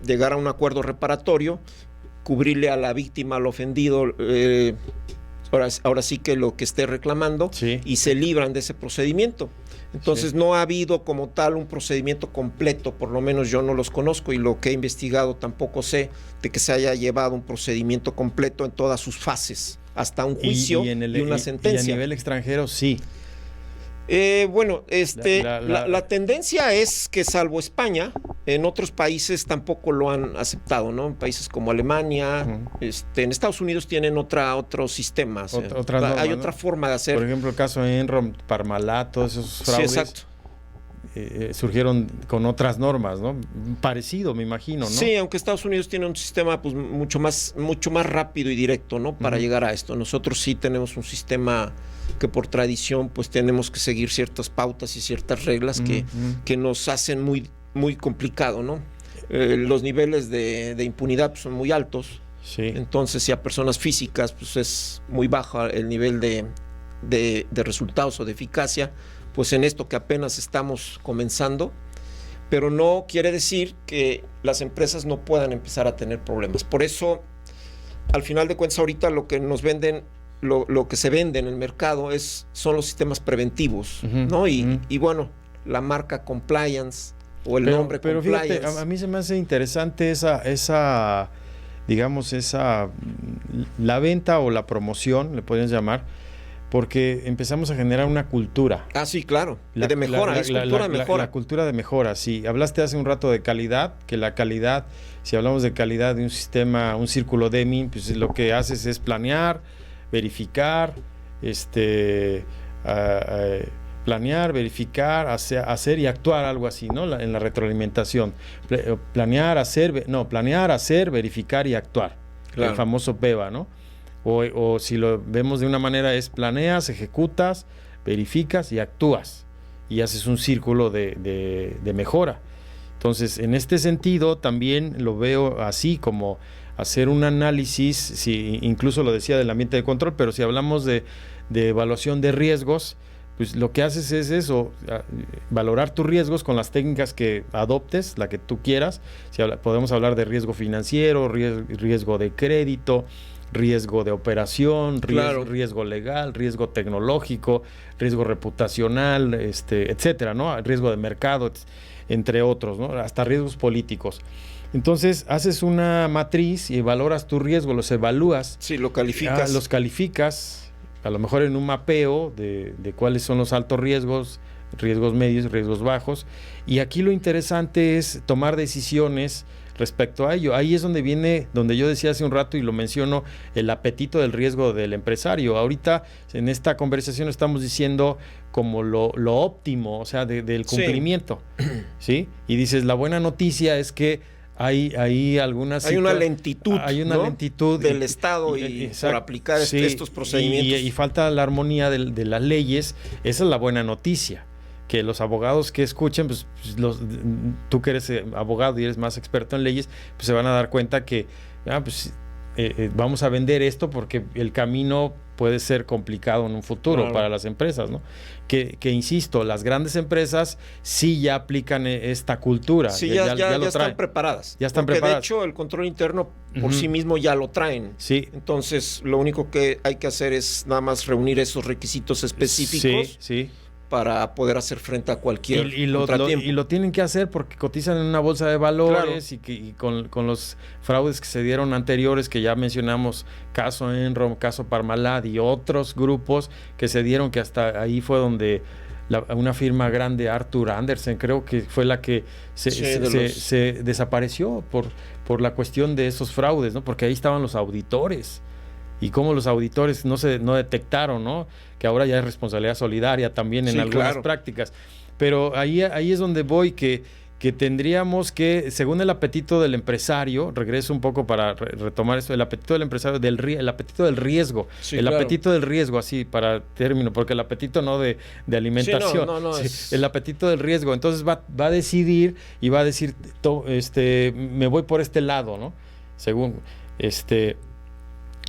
llegar a un acuerdo reparatorio, cubrirle a la víctima, al ofendido, ahora sí que lo que esté reclamando, y se libran de ese procedimiento. Entonces no ha habido como tal un procedimiento completo, por lo menos yo no los conozco, y lo que he investigado tampoco sé de que se haya llevado un procedimiento completo en todas sus fases, hasta un juicio y una sentencia. Y a nivel extranjero, sí. Bueno, la tendencia es que salvo España, en otros países tampoco lo han aceptado, ¿no? En países como Alemania, en Estados Unidos tienen otro sistema. Hay otra forma de hacer. Por ejemplo, el caso de Enron, Parmalat, todos esos fraudes. Sí, exacto. Surgieron con otras normas, ¿no? Parecido, me imagino, ¿no? Sí, aunque Estados Unidos tiene un sistema pues mucho más rápido y directo, ¿no? Para llegar a esto. Nosotros sí tenemos un sistema que por tradición pues tenemos que seguir ciertas pautas y ciertas reglas que nos hacen muy complicado, ¿no? Los niveles de impunidad pues, son muy altos. Sí. Entonces, si a personas físicas pues es muy bajo el nivel de resultados o de eficacia, pues en esto que apenas estamos comenzando, pero no quiere decir que las empresas no puedan empezar a tener problemas. Por eso, al final de cuentas, ahorita lo que nos venden, lo que se vende en el mercado son los sistemas preventivos, ¿no? Y bueno, la marca compliance o el nombre pero compliance. Fíjate, a mí se me hace interesante digamos, la venta o la promoción, le podrían llamar, porque empezamos a generar una cultura. Ah, sí, claro, de mejora, es cultura de mejora. La cultura de mejora, sí. Hablaste hace un rato de calidad, que la calidad, si hablamos de calidad de un sistema, un círculo Deming, pues lo que haces es planear, verificar, planear, verificar, hacer y actuar, algo así, ¿no? En la retroalimentación. Planear, hacer, verificar y actuar. Claro. El famoso PEVA, ¿no? O si lo vemos de una manera es planeas, ejecutas, verificas y actúas y haces un círculo de mejora. Entonces, en este sentido también lo veo así, como hacer un análisis, incluso lo decía del ambiente de control, pero si hablamos de evaluación de riesgos, pues lo que haces es eso, valorar tus riesgos con las técnicas que adoptes, la que tú quieras. Podemos hablar de riesgo financiero, riesgo de crédito, riesgo de operación, riesgo legal, riesgo tecnológico, riesgo reputacional, etcétera, ¿no? Riesgo de mercado, entre otros, ¿no? Hasta riesgos políticos. Entonces, haces una matriz y valoras tu riesgo, los evalúas. Sí, lo calificas. Los calificas, a lo mejor en un mapeo de cuáles son los altos riesgos, riesgos medios, riesgos bajos. Y aquí lo interesante es tomar decisiones respecto a ello. Ahí es donde yo decía hace un rato y lo menciono, el apetito del riesgo del empresario. Ahorita en esta conversación estamos diciendo como lo óptimo, o sea, del cumplimiento, ¿sí? Y dices, la buena noticia es que hay algunas... Hay una lentitud, ¿no? lentitud del Estado y por aplicar estos procedimientos. Y falta la armonía de las leyes. Esa es la buena noticia. que los abogados que escuchen, pues tú que eres abogado y eres más experto en leyes, pues se van a dar cuenta que vamos a vender esto porque el camino puede ser complicado en un futuro para las empresas, ¿no? Que insisto, las grandes empresas sí ya aplican esta cultura. Sí, ya están preparadas. Ya están preparadas. De hecho, el control interno por sí mismo ya lo traen. Sí. Entonces, lo único que hay que hacer es nada más reunir esos requisitos específicos. Sí. Para poder hacer frente a cualquier contratiempo. Y lo tienen que hacer porque cotizan en una bolsa de valores, y con los fraudes que se dieron anteriores, que ya mencionamos, caso Enron, caso Parmalat y otros grupos que se dieron, que hasta ahí fue donde una firma grande, Arthur Andersen, creo que fue la que se desapareció por la cuestión de esos fraudes, ¿no? Porque ahí estaban los auditores. Y cómo los auditores no detectaron, ¿no? Que ahora ya es responsabilidad solidaria también en algunas prácticas. Pero ahí es donde voy, que tendríamos que, según el apetito del empresario, regreso un poco para retomar esto, el apetito del empresario, el apetito del riesgo, apetito del riesgo, así para término, porque el apetito no de alimentación, el apetito del riesgo. Entonces va a decidir y va a decir, me voy por este lado, ¿no? Según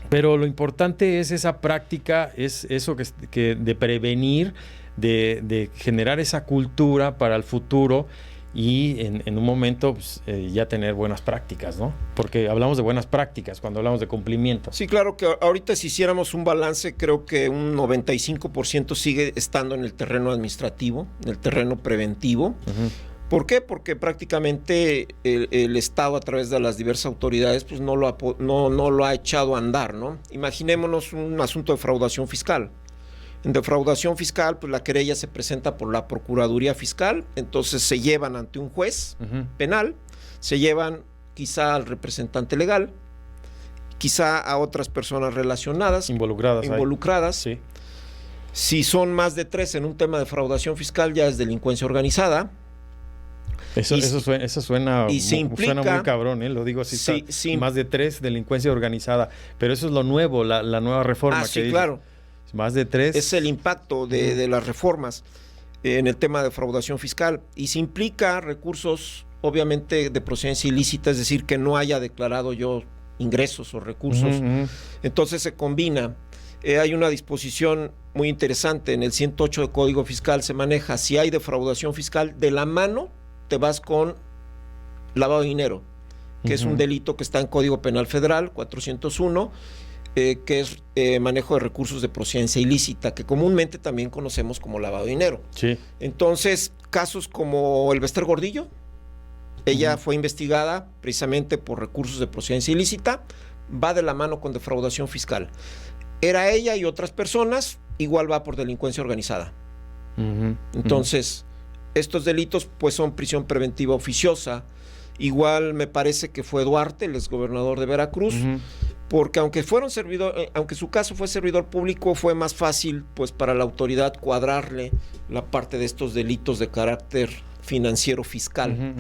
Pero lo importante es esa práctica, es eso que de prevenir, de generar esa cultura para el futuro y en un momento pues, ya tener buenas prácticas, ¿no? Porque hablamos de buenas prácticas cuando hablamos de cumplimiento. Sí, claro que ahorita si hiciéramos un balance, creo que un 95% sigue estando en el terreno administrativo, en el terreno preventivo. Uh-huh. ¿Por qué? Porque prácticamente el Estado, a través de las diversas autoridades, pues no lo ha echado a andar, ¿no? Imaginémonos un asunto de defraudación fiscal. En defraudación fiscal, pues la querella se presenta por la Procuraduría Fiscal, entonces se llevan ante un juez penal, se llevan quizá al representante legal, quizá a otras personas relacionadas. Involucradas. Sí. Si son más de 3 en un tema de defraudación fiscal, ya es delincuencia organizada. Eso suena muy cabrón, lo digo así, más de 3, delincuencia organizada, pero eso es lo nuevo, la nueva reforma. Sí, claro. Más de 3. Es el impacto de las reformas en el tema de defraudación fiscal, y se implica recursos, obviamente, de procedencia ilícita, es decir, que no haya declarado yo ingresos o recursos. Entonces se combina. Hay una disposición muy interesante en el 108 del Código Fiscal, se maneja, si hay defraudación fiscal, de la mano te vas con lavado de dinero, que es un delito que está en Código Penal Federal 401, que es manejo de recursos de procedencia ilícita, que comúnmente también conocemos como lavado de dinero. Sí. Entonces, casos como el Bester Gordillo, ella fue investigada precisamente por recursos de procedencia ilícita, va de la mano con defraudación fiscal. Era ella y otras personas, igual va por delincuencia organizada. Entonces, estos delitos pues son prisión preventiva oficiosa. Igual me parece que fue Duarte, el exgobernador de Veracruz, porque aunque su caso fue servidor público, fue más fácil pues para la autoridad cuadrarle la parte de estos delitos de carácter financiero fiscal.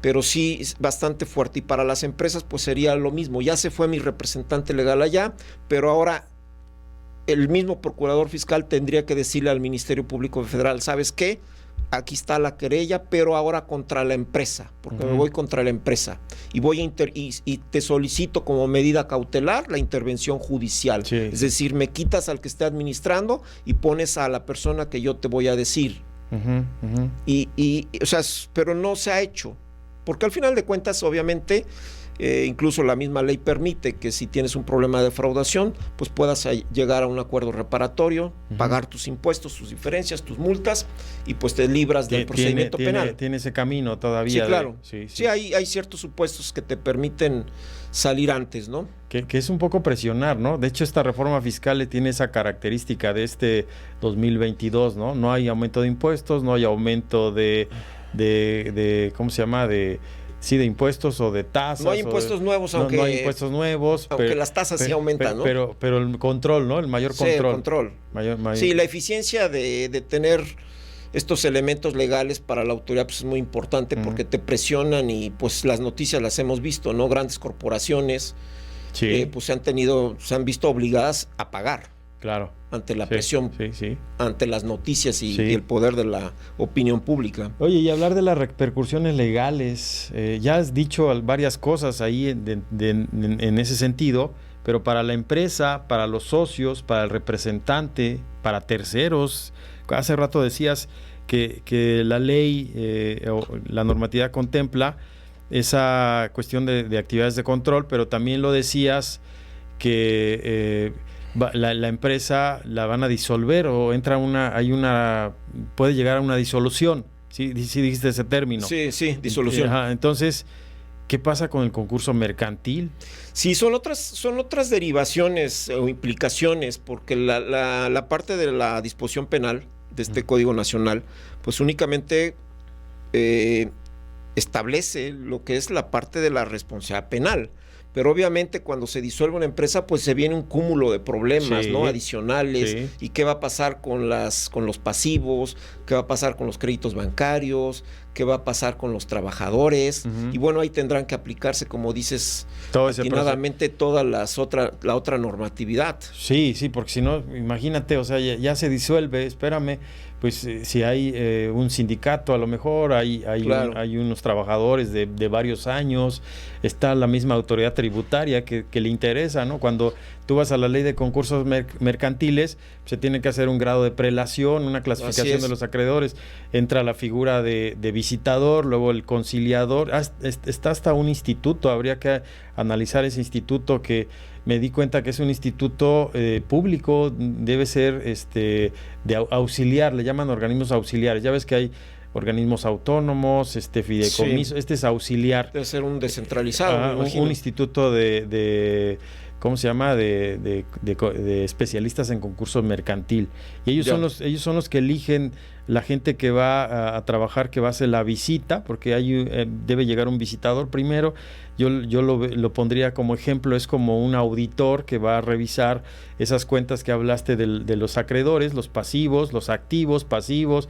Pero sí es bastante fuerte, y para las empresas pues sería lo mismo. Ya se fue mi representante legal allá, pero ahora el mismo procurador fiscal tendría que decirle al Ministerio Público Federal, ¿sabes qué? Aquí está la querella, pero ahora contra la empresa, porque me voy contra la empresa y voy y te solicito como medida cautelar la intervención judicial. Sí. Es decir, me quitas al que esté administrando y pones a la persona que yo te voy a decir. O sea, pero no se ha hecho, porque al final de cuentas, obviamente, incluso la misma ley permite que si tienes un problema de defraudación, pues puedas llegar a un acuerdo reparatorio, pagar tus impuestos, tus diferencias, tus multas, y pues te libras del procedimiento penal. Tiene ese camino todavía. Sí, claro. Sí, hay ciertos supuestos que te permiten salir antes, ¿no? Que es un poco presionar, ¿no? De hecho, esta reforma fiscal tiene esa característica de este 2022, ¿no? No hay aumento de impuestos, no hay aumento de ¿cómo se llama? De impuestos o de tasas. No hay impuestos nuevos, aunque no hay impuestos nuevos. Aunque las tasas sí aumentan, ¿no? Pero el control, ¿no? El mayor control. Sí, el control. Sí, la eficiencia de tener estos elementos legales para la autoridad pues es muy importante, porque te presionan, y pues las noticias las hemos visto, ¿no? Grandes corporaciones pues se han visto obligadas a pagar. Claro. ante la presión, sí. ante las noticias y Sí. el poder de la opinión pública. Oye, y hablar de las repercusiones legales, ya has dicho varias cosas ahí en ese sentido, pero para la empresa, para los socios, para el representante, para terceros, hace rato decías que la ley o la normatividad contempla esa cuestión de actividades de control, pero también lo decías que la empresa la van a disolver o puede llegar a una disolución. Sí, sí dijiste ese término. Sí, disolución. Ajá, entonces, ¿qué pasa con el concurso mercantil? Sí, son otras derivaciones o implicaciones, porque la parte de la disposición penal de este Código Nacional, pues únicamente establece lo que es la parte de la responsabilidad penal. Pero obviamente cuando se disuelve una empresa, pues se viene un cúmulo de problemas, Sí, ¿no? Adicionales. sí. ¿Y qué va a pasar con los pasivos? ¿Qué va a pasar con los créditos bancarios? ¿Qué va a pasar con los trabajadores? Ujú. Y bueno, ahí tendrán que aplicarse, como dices, Todo ese atinadamente toda la otra normatividad. Sí, porque si no, imagínate, o sea, ya se disuelve, espérame, pues si hay un sindicato, a lo mejor Claro. hay unos trabajadores de varios años, está la misma autoridad tributaria que le interesa, ¿no? Cuando tú vas a la ley de concursos mercantiles, se tiene que hacer un grado de prelación, una clasificación de los acreedores, entra la figura de visitador, luego el conciliador, está hasta un instituto, habría que analizar ese instituto que me di cuenta que es un instituto público, debe ser de auxiliar, le llaman organismos auxiliares. Ya ves que hay organismos autónomos, fideicomiso, Sí. este es auxiliar. Debe ser un descentralizado, me imagino. Un instituto ¿cómo se llama? De especialistas en concurso mercantil. Y ellos son los que eligen la gente que va a trabajar, que va a hacer la visita, porque debe llegar un visitador primero. Yo lo pondría como ejemplo, es como un auditor que va a revisar esas cuentas que hablaste de los acreedores, los pasivos, los activos, pasivos,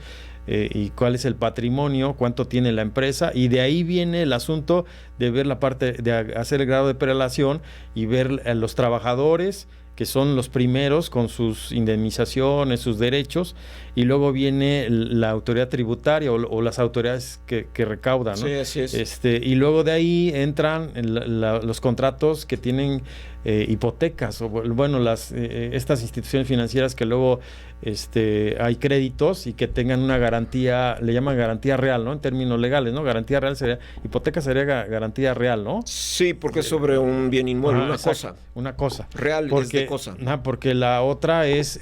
y cuál es el patrimonio, cuánto tiene la empresa, y de ahí viene el asunto de ver la parte, de hacer el grado de prelación y ver a los trabajadores, que son los primeros con sus indemnizaciones, sus derechos, y luego viene la autoridad tributaria o las autoridades que recaudan, ¿no? Sí, así es. Y luego de ahí entran los contratos que tienen hipotecas, o bueno, estas instituciones financieras que luego hay créditos y que tengan una garantía, le llaman garantía real, ¿no? En términos legales, ¿no? Garantía real sería, hipoteca sería garantía real, ¿no? Sí, porque es sobre un bien inmueble, una cosa. Real es de cosa. Porque la otra es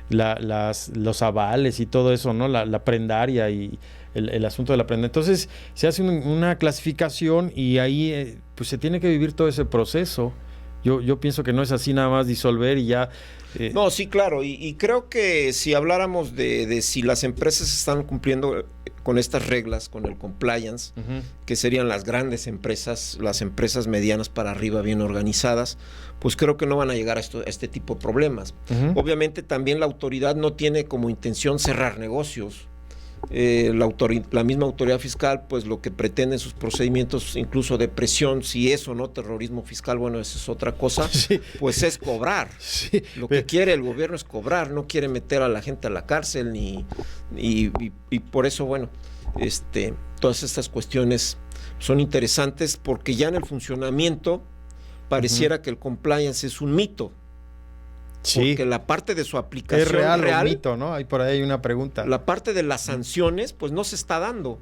los avales y todo eso, ¿no? La prendaria y el asunto de la prenda. Entonces se hace una clasificación y ahí pues se tiene que vivir todo ese proceso. Yo pienso que no es así nada más disolver y ya. No, sí, claro. Y creo que si habláramos de si las empresas están cumpliendo con estas reglas, con el compliance, que serían las grandes empresas, las empresas medianas para arriba bien organizadas, pues creo que no van a llegar a este tipo de problemas. Obviamente también la autoridad no tiene como intención cerrar negocios. La misma autoridad fiscal, pues lo que pretende en sus procedimientos, incluso de presión, si es o no terrorismo fiscal, bueno, esa es otra cosa, sí, pues es cobrar. Sí, lo que quiere el gobierno es cobrar, no quiere meter a la gente a la cárcel, y por eso, bueno, todas estas cuestiones son interesantes, porque ya en el funcionamiento pareciera que el compliance es un mito. Sí. Porque la parte de su aplicación es real o mito, ¿no? Por ahí hay una pregunta. La parte de las sanciones, pues no se está dando.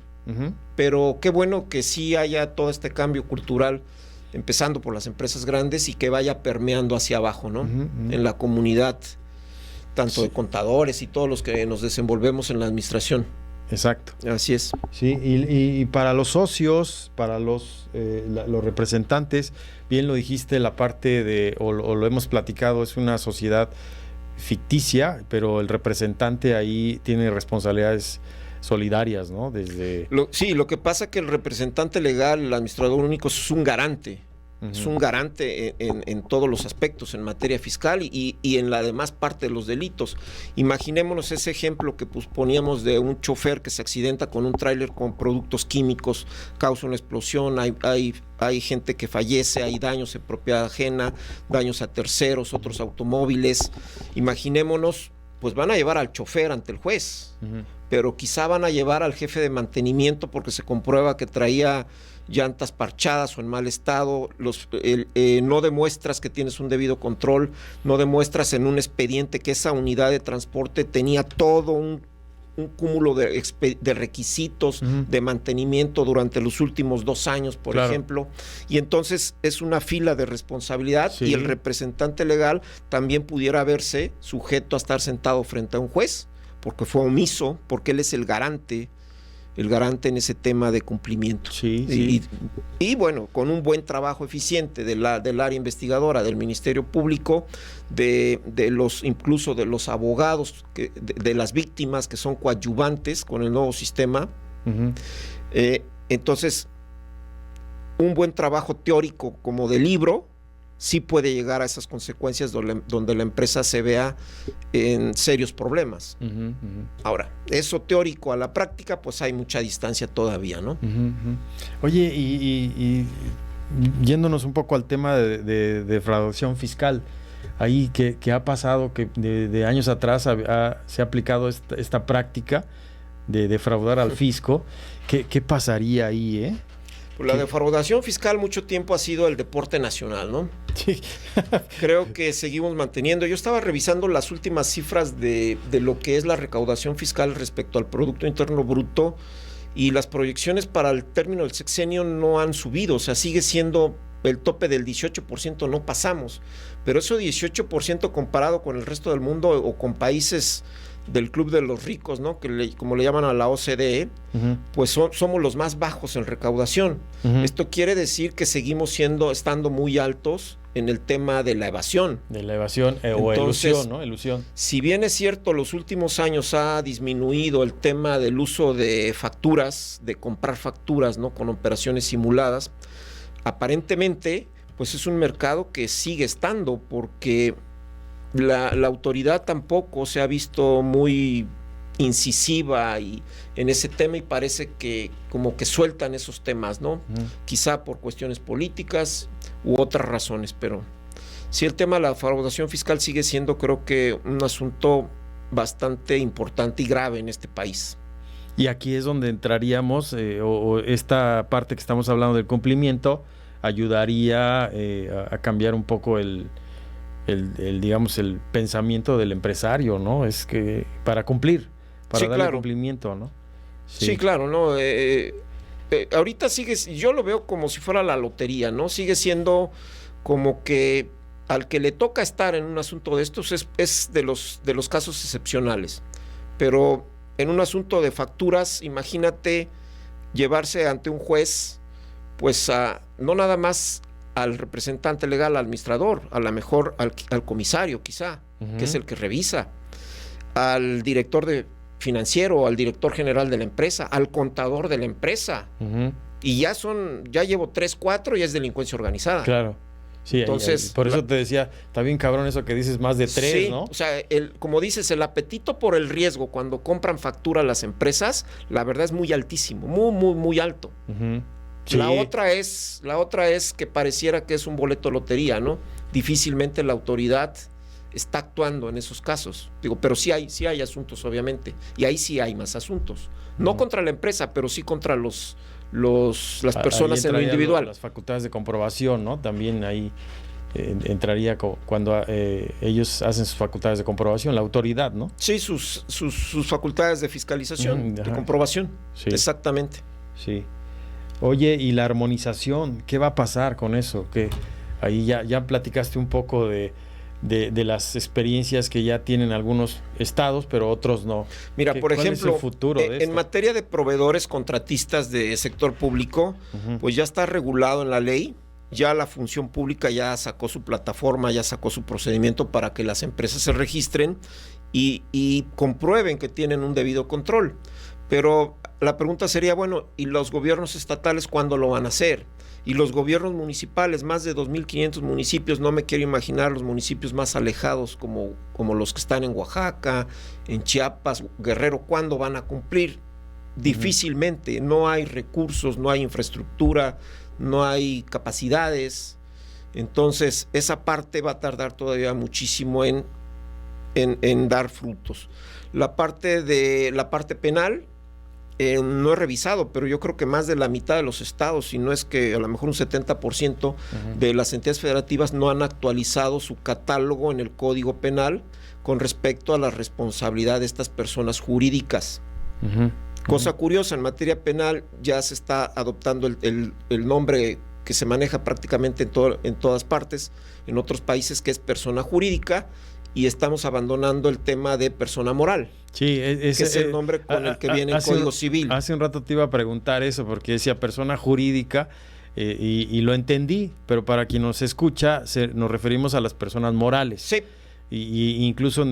Pero qué bueno que sí haya todo este cambio cultural, empezando por las empresas grandes y que vaya permeando hacia abajo, ¿no? En la comunidad, tanto de contadores y todos los que nos desenvolvemos en la administración. Exacto. Así es. Sí, y para los socios, para los representantes, bien lo dijiste, la parte o lo hemos platicado, es una sociedad ficticia, pero el representante ahí tiene responsabilidades solidarias, ¿no? Sí, lo que pasa es que el representante legal, el administrador único, es un garante. Es un garante en todos los aspectos, en materia fiscal y en la demás parte de los delitos. Imaginémonos ese ejemplo que pues, poníamos de un chofer que se accidenta con un tráiler con productos químicos, causa una explosión, hay gente que fallece, hay daños en propiedad ajena, daños a terceros, otros automóviles. Imaginémonos, pues van a llevar al chofer ante el juez, pero quizá van a llevar al jefe de mantenimiento porque se comprueba que traía llantas parchadas o en mal estado, no demuestras que tienes un debido control, no demuestras en un expediente que esa unidad de transporte tenía todo un cúmulo de requisitos de mantenimiento durante los últimos 2 años, por ejemplo, y entonces es una fila de responsabilidad y el representante legal también pudiera verse sujeto a estar sentado frente a un juez, porque fue omiso, porque él es el garante en ese tema de cumplimiento. Y bueno, con un buen trabajo eficiente del área investigadora, del Ministerio Público, incluso de los abogados, de las víctimas que son coadyuvantes con el nuevo sistema. Entonces, un buen trabajo teórico como de libro sí puede llegar a esas consecuencias donde la empresa se vea en serios problemas. Ahora, eso teórico a la práctica, pues hay mucha distancia todavía, ¿no? Oye, y yéndonos un poco al tema de defraudación fiscal, ahí que ha pasado que de años atrás se ha aplicado esta práctica de defraudar al fisco. ¿Qué pasaría ahí, La defraudación fiscal mucho tiempo ha sido el deporte nacional, ¿no? Sí. Creo que seguimos manteniendo. Yo estaba revisando las últimas cifras de lo que es la recaudación fiscal respecto al Producto Interno Bruto y las proyecciones para el término del sexenio no han subido, o sea, sigue siendo el tope del 18%, no pasamos, pero eso 18% comparado con el resto del mundo o con países del club de los ricos, ¿no? Como le llaman a la OCDE, pues somos los más bajos en recaudación. Esto quiere decir que seguimos estando muy altos en el tema de la evasión. De la evasión o elusión, ¿no? Elusión. Si bien es cierto, los últimos años ha disminuido el tema del uso de facturas, de comprar facturas, ¿no? Con operaciones simuladas, aparentemente, pues es un mercado que sigue estando porque la autoridad tampoco se ha visto muy incisiva en ese tema y parece que como que sueltan esos temas, ¿no? Quizá por cuestiones políticas u otras razones, pero sí el tema de la defraudación fiscal sigue siendo, creo que, un asunto bastante importante y grave en este país. Y aquí es donde entraríamos, o esta parte que estamos hablando del cumplimiento, ayudaría a cambiar un poco digamos, el pensamiento del empresario, ¿no? Es que para cumplir, para darle cumplimiento, ¿no? Sí, claro, ¿no? Ahorita yo lo veo como si fuera la lotería, ¿no? Sigue siendo como que al que le toca estar en un asunto de estos es de los casos excepcionales, pero en un asunto de facturas, imagínate llevarse ante un juez, pues no nada más al representante legal, al administrador, a lo mejor al comisario quizá, que es el que revisa, al director financiero, al director general de la empresa, al contador de la empresa. Y ya llevo 3, 4 y es delincuencia organizada. Claro. Sí, entonces, por eso te decía, está bien cabrón eso que dices, más de 3, sí, ¿no? O sea, como dices, el apetito por el riesgo cuando compran factura las empresas, la verdad es muy altísimo, muy, muy, muy alto. Sí. La otra es que pareciera que es un boleto de lotería, ¿no? Difícilmente la autoridad está actuando en esos casos. Pero sí hay asuntos, obviamente. Y ahí sí hay más asuntos. No contra la empresa, pero sí contra las personas en lo individual. Las facultades de comprobación, ¿no? También ahí entraría cuando ellos hacen sus facultades de comprobación, la autoridad, ¿no? Sí, sus facultades de fiscalización, de comprobación. Sí. Exactamente. Sí. Oye, y la armonización, ¿qué va a pasar con eso? Que ahí ya platicaste un poco de las experiencias que ya tienen algunos estados, pero otros no. Mira, por ejemplo, ¿cuál es el futuro de esto? En materia de proveedores contratistas de sector público, pues ya está regulado en la ley, ya la función pública ya sacó su plataforma, ya sacó su procedimiento para que las empresas se registren y comprueben que tienen un debido control. Pero la pregunta sería, bueno, ¿y los gobiernos estatales cuándo lo van a hacer? Y los gobiernos municipales, más de 2.500 municipios, no me quiero imaginar los municipios más alejados como los que están en Oaxaca, en Chiapas, Guerrero, ¿cuándo van a cumplir? Difícilmente, no hay recursos, no hay infraestructura, no hay capacidades. Entonces, esa parte va a tardar todavía muchísimo en dar frutos. La parte penal, no he revisado, pero yo creo que más de la mitad de los estados, si no es que a lo mejor un 70% de las entidades federativas no han actualizado su catálogo en el Código Penal con respecto a la responsabilidad de estas personas jurídicas. Cosa curiosa, en materia penal ya se está adoptando el nombre que se maneja prácticamente en todas partes, en otros países, que es persona jurídica, y estamos abandonando el tema de persona moral. Sí, que es el nombre con el que viene el Código Civil. Hace un rato te iba a preguntar eso, porque decía persona jurídica, y lo entendí, pero para quien nos escucha, nos referimos a las personas morales. Sí. Y incluso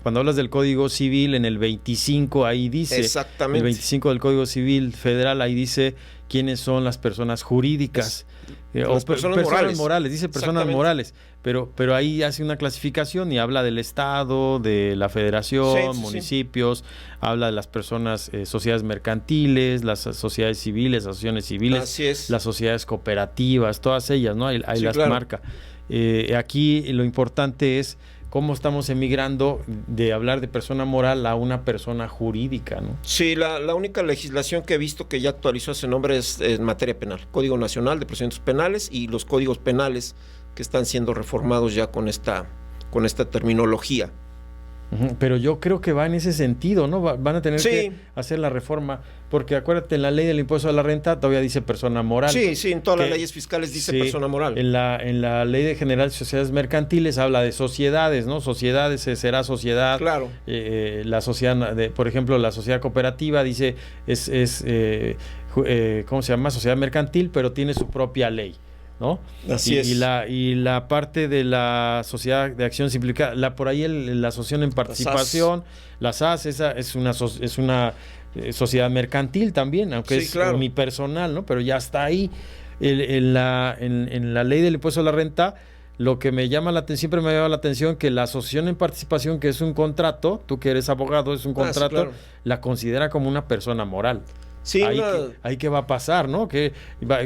cuando hablas del Código Civil, en el 25, ahí dice, exactamente, el 25 del Código Civil Federal, ahí dice quiénes son las personas jurídicas. Las personas morales. Dice personas morales, pero ahí hace una clasificación y habla del Estado, de la Federación, municipios, habla de las personas, sociedades mercantiles, las sociedades civiles, asociaciones civiles, las sociedades cooperativas, todas ellas, ¿no? Ahí las marca. Aquí lo importante es cómo estamos emigrando de hablar de persona moral a una persona jurídica, ¿no? Sí, la única legislación que he visto que ya actualizó ese nombre es en materia penal, Código Nacional de Procedimientos Penales y los códigos penales que están siendo reformados ya con esta terminología. Pero yo creo que va en ese sentido, ¿no? Van a tener que hacer la reforma, porque acuérdate, en la ley del impuesto a la renta todavía dice persona moral. Sí, en todas las leyes fiscales dice persona moral. En la ley general de sociedades mercantiles habla de sociedades, ¿no? Sociedades será sociedad. Claro. La sociedad, por ejemplo, la sociedad cooperativa dice ¿cómo se llama? Sociedad mercantil, pero tiene su propia ley, ¿no? Así es. Y la parte de la sociedad de acción simplificada, por ahí la asociación en participación, la SAS, esa es una sociedad mercantil también, aunque es unipersonal, ¿no? Pero ya está ahí. En la ley del impuesto a la renta, lo que siempre me llama la atención, que la asociación en participación, que es un contrato, tú que eres abogado, es un contrato, la considera como una persona moral. Sí, ahí que va a pasar, ¿no? Que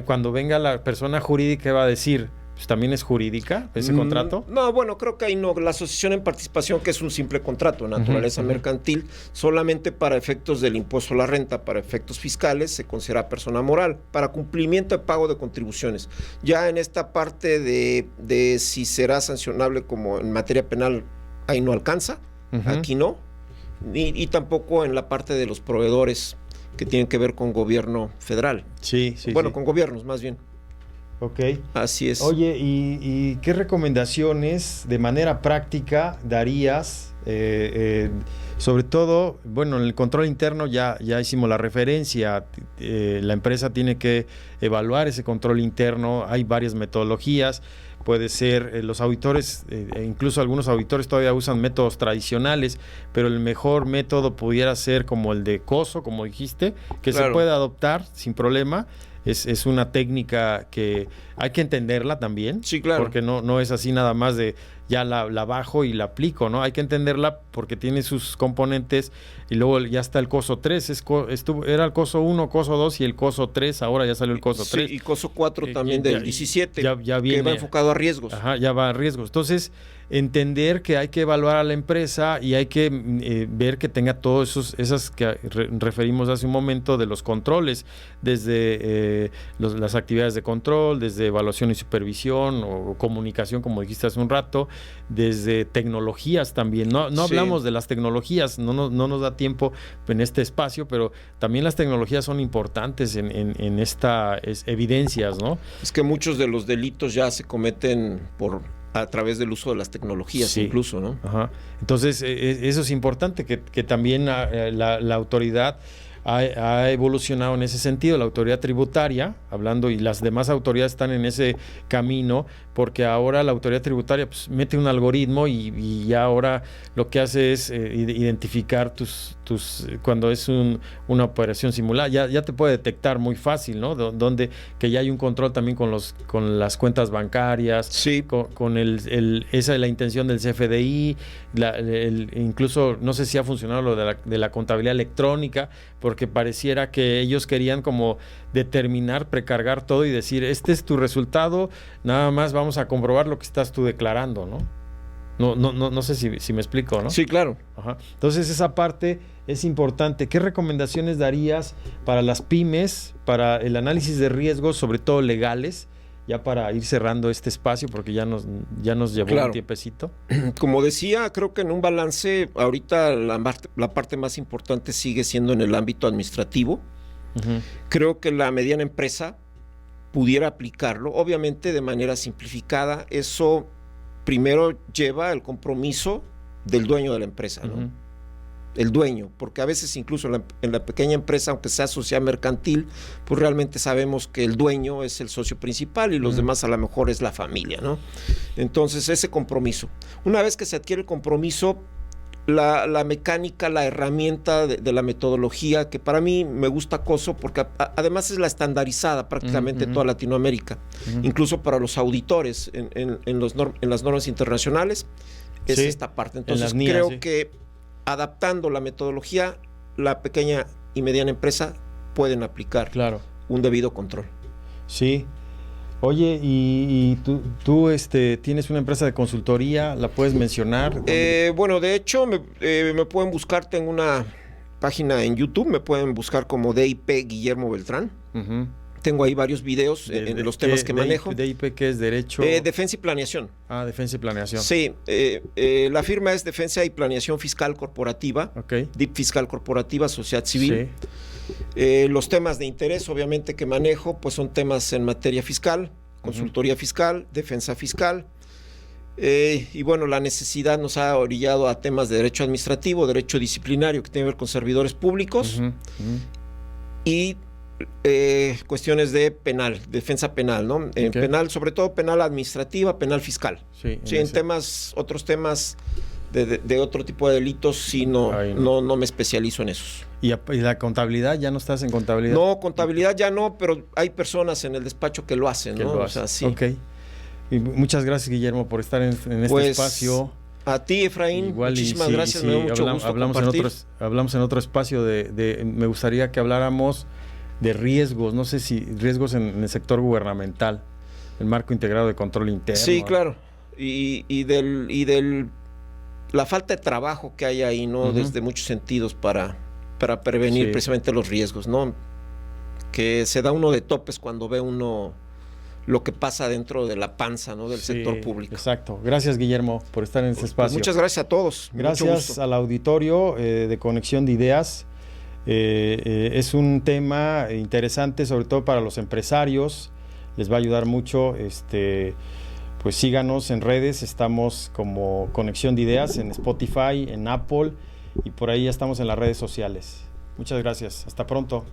cuando venga la persona jurídica va a decir, pues, ¿también es jurídica ese contrato? No, bueno, creo que ahí no. La asociación en participación, que es un simple contrato de naturaleza mercantil, solamente para efectos del impuesto a la renta, para efectos fiscales, se considera persona moral, para cumplimiento de pago de contribuciones. Ya en esta parte de si será sancionable como en materia penal, ahí no alcanza, aquí no, y tampoco en la parte de los proveedores que tienen que ver con gobierno federal. Con gobiernos más bien. Ok. Así es. Oye, ¿y qué recomendaciones de manera práctica darías? Sobre todo, en el control interno ya hicimos la referencia. La empresa tiene que evaluar ese control interno. Hay varias metodologías. Puede ser, los auditores, incluso algunos auditores todavía usan métodos tradicionales, pero el mejor método pudiera ser como el de COSO, como dijiste, que se puede adoptar sin problema. Es una técnica que hay que entenderla también, porque no es así nada más de ya la bajo y la aplico, ¿no? Hay que entenderla porque tiene sus componentes y luego ya está el COSO 3, era el COSO 1, COSO 2 y el COSO 3, ahora ya salió el COSO 3. Sí, y COSO 4 también del 17, ya viene, que va enfocado a riesgos. Ya va a riesgos. Entonces, entender que hay que evaluar a la empresa y hay que ver que tenga todos esas que referimos hace un momento de los controles, desde las actividades de control, desde evaluación y supervisión o comunicación, como dijiste hace un rato, desde tecnologías también. No hablamos de las tecnologías, no nos da tiempo en este espacio, pero también las tecnologías son importantes en estas evidencias, ¿no? Es que muchos de los delitos ya se cometen a través del uso de las tecnologías, incluso, ¿no? Entonces, eso es importante, que también la autoridad ha evolucionado en ese sentido. La autoridad tributaria, hablando, y las demás autoridades están en ese camino, porque ahora la autoridad tributaria pues, mete un algoritmo y ya ahora lo que hace es identificar cuando es una operación simulada, ya te puede detectar muy fácil, ¿no? Donde que ya hay un control también con las cuentas bancarias, sí, con esa es la intención del CFDI, incluso no sé si ha funcionado lo de la contabilidad electrónica, porque pareciera que ellos querían como determinar, precargar todo y decir, este es tu resultado, nada más vamos a comprobar lo que estás tú declarando, ¿no? No sé si me explico, ¿no? Sí, claro. Ajá. Entonces esa parte es importante. ¿Qué recomendaciones darías para las pymes, para el análisis de riesgos, sobre todo legales, ya para ir cerrando este espacio, porque ya nos llevó un tiempecito? Como decía, creo que en un balance, ahorita la parte más importante sigue siendo en el ámbito administrativo. Uh-huh. Creo que la mediana empresa pudiera aplicarlo, obviamente de manera simplificada. Eso primero lleva el compromiso del dueño de la empresa, ¿no? Uh-huh. El dueño, porque a veces incluso en la pequeña empresa, aunque sea sociedad mercantil, pues realmente sabemos que el dueño es el socio principal y los demás a lo mejor es la familia, ¿no? Entonces ese compromiso. Una vez que se adquiere el compromiso, la mecánica, la herramienta de la metodología, que para mí me gusta COSO porque además es la estandarizada prácticamente en toda Latinoamérica, incluso para los auditores en las normas internacionales, es esta parte. Entonces creo que adaptando la metodología, la pequeña y mediana empresa pueden aplicar un debido control. Sí. Oye, y tú tienes una empresa de consultoría, ¿la puedes mencionar? Bueno, de hecho, me pueden buscar, tengo una página en YouTube, me pueden buscar como DIP Guillermo Beltrán. Uh-huh. Tengo ahí varios videos en los temas que manejo. ¿DIP qué es? ¿Derecho? Defensa y planeación. Ah, defensa y planeación. Sí, la firma es Defensa y Planeación Fiscal Corporativa, DIP Fiscal Corporativa, Sociedad Civil. Sí. Los temas de interés, obviamente, que manejo, pues son temas en materia fiscal, consultoría fiscal, defensa fiscal. Y bueno, la necesidad nos ha orillado a temas de derecho administrativo, derecho disciplinario, que tiene que ver con servidores públicos, y cuestiones de penal, defensa penal, ¿no? Penal, sobre todo penal administrativa, penal fiscal. Sí, en otros temas de otro tipo de delitos, sí, no me especializo en esos. ¿Y la contabilidad? ¿Ya no estás en contabilidad? No, contabilidad ya no, pero hay personas en el despacho que lo hacen, ¿no? O sea, sí. Ok. Y muchas gracias, Guillermo, por estar en este espacio. A ti, Efraín, igual, muchísimas gracias, me da mucho gusto compartir. Hablamos en otro espacio me gustaría que habláramos de riesgos, no sé si riesgos en el sector gubernamental, el marco integrado de control interno. Sí, claro, y la falta de trabajo que hay ahí, ¿no? Desde muchos sentidos para prevenir precisamente los riesgos, ¿no? Que se da uno de topes cuando ve uno lo que pasa dentro de la panza, ¿no? Del sector público. Exacto. Gracias, Guillermo, por estar en este espacio. Muchas gracias a todos. Gracias al auditorio de Conexión de Ideas. Es un tema interesante, sobre todo para los empresarios. Les va a ayudar mucho. Pues síganos en redes. Estamos como Conexión de Ideas en Spotify, en Apple, y por ahí ya estamos en las redes sociales. Muchas gracias. Hasta pronto.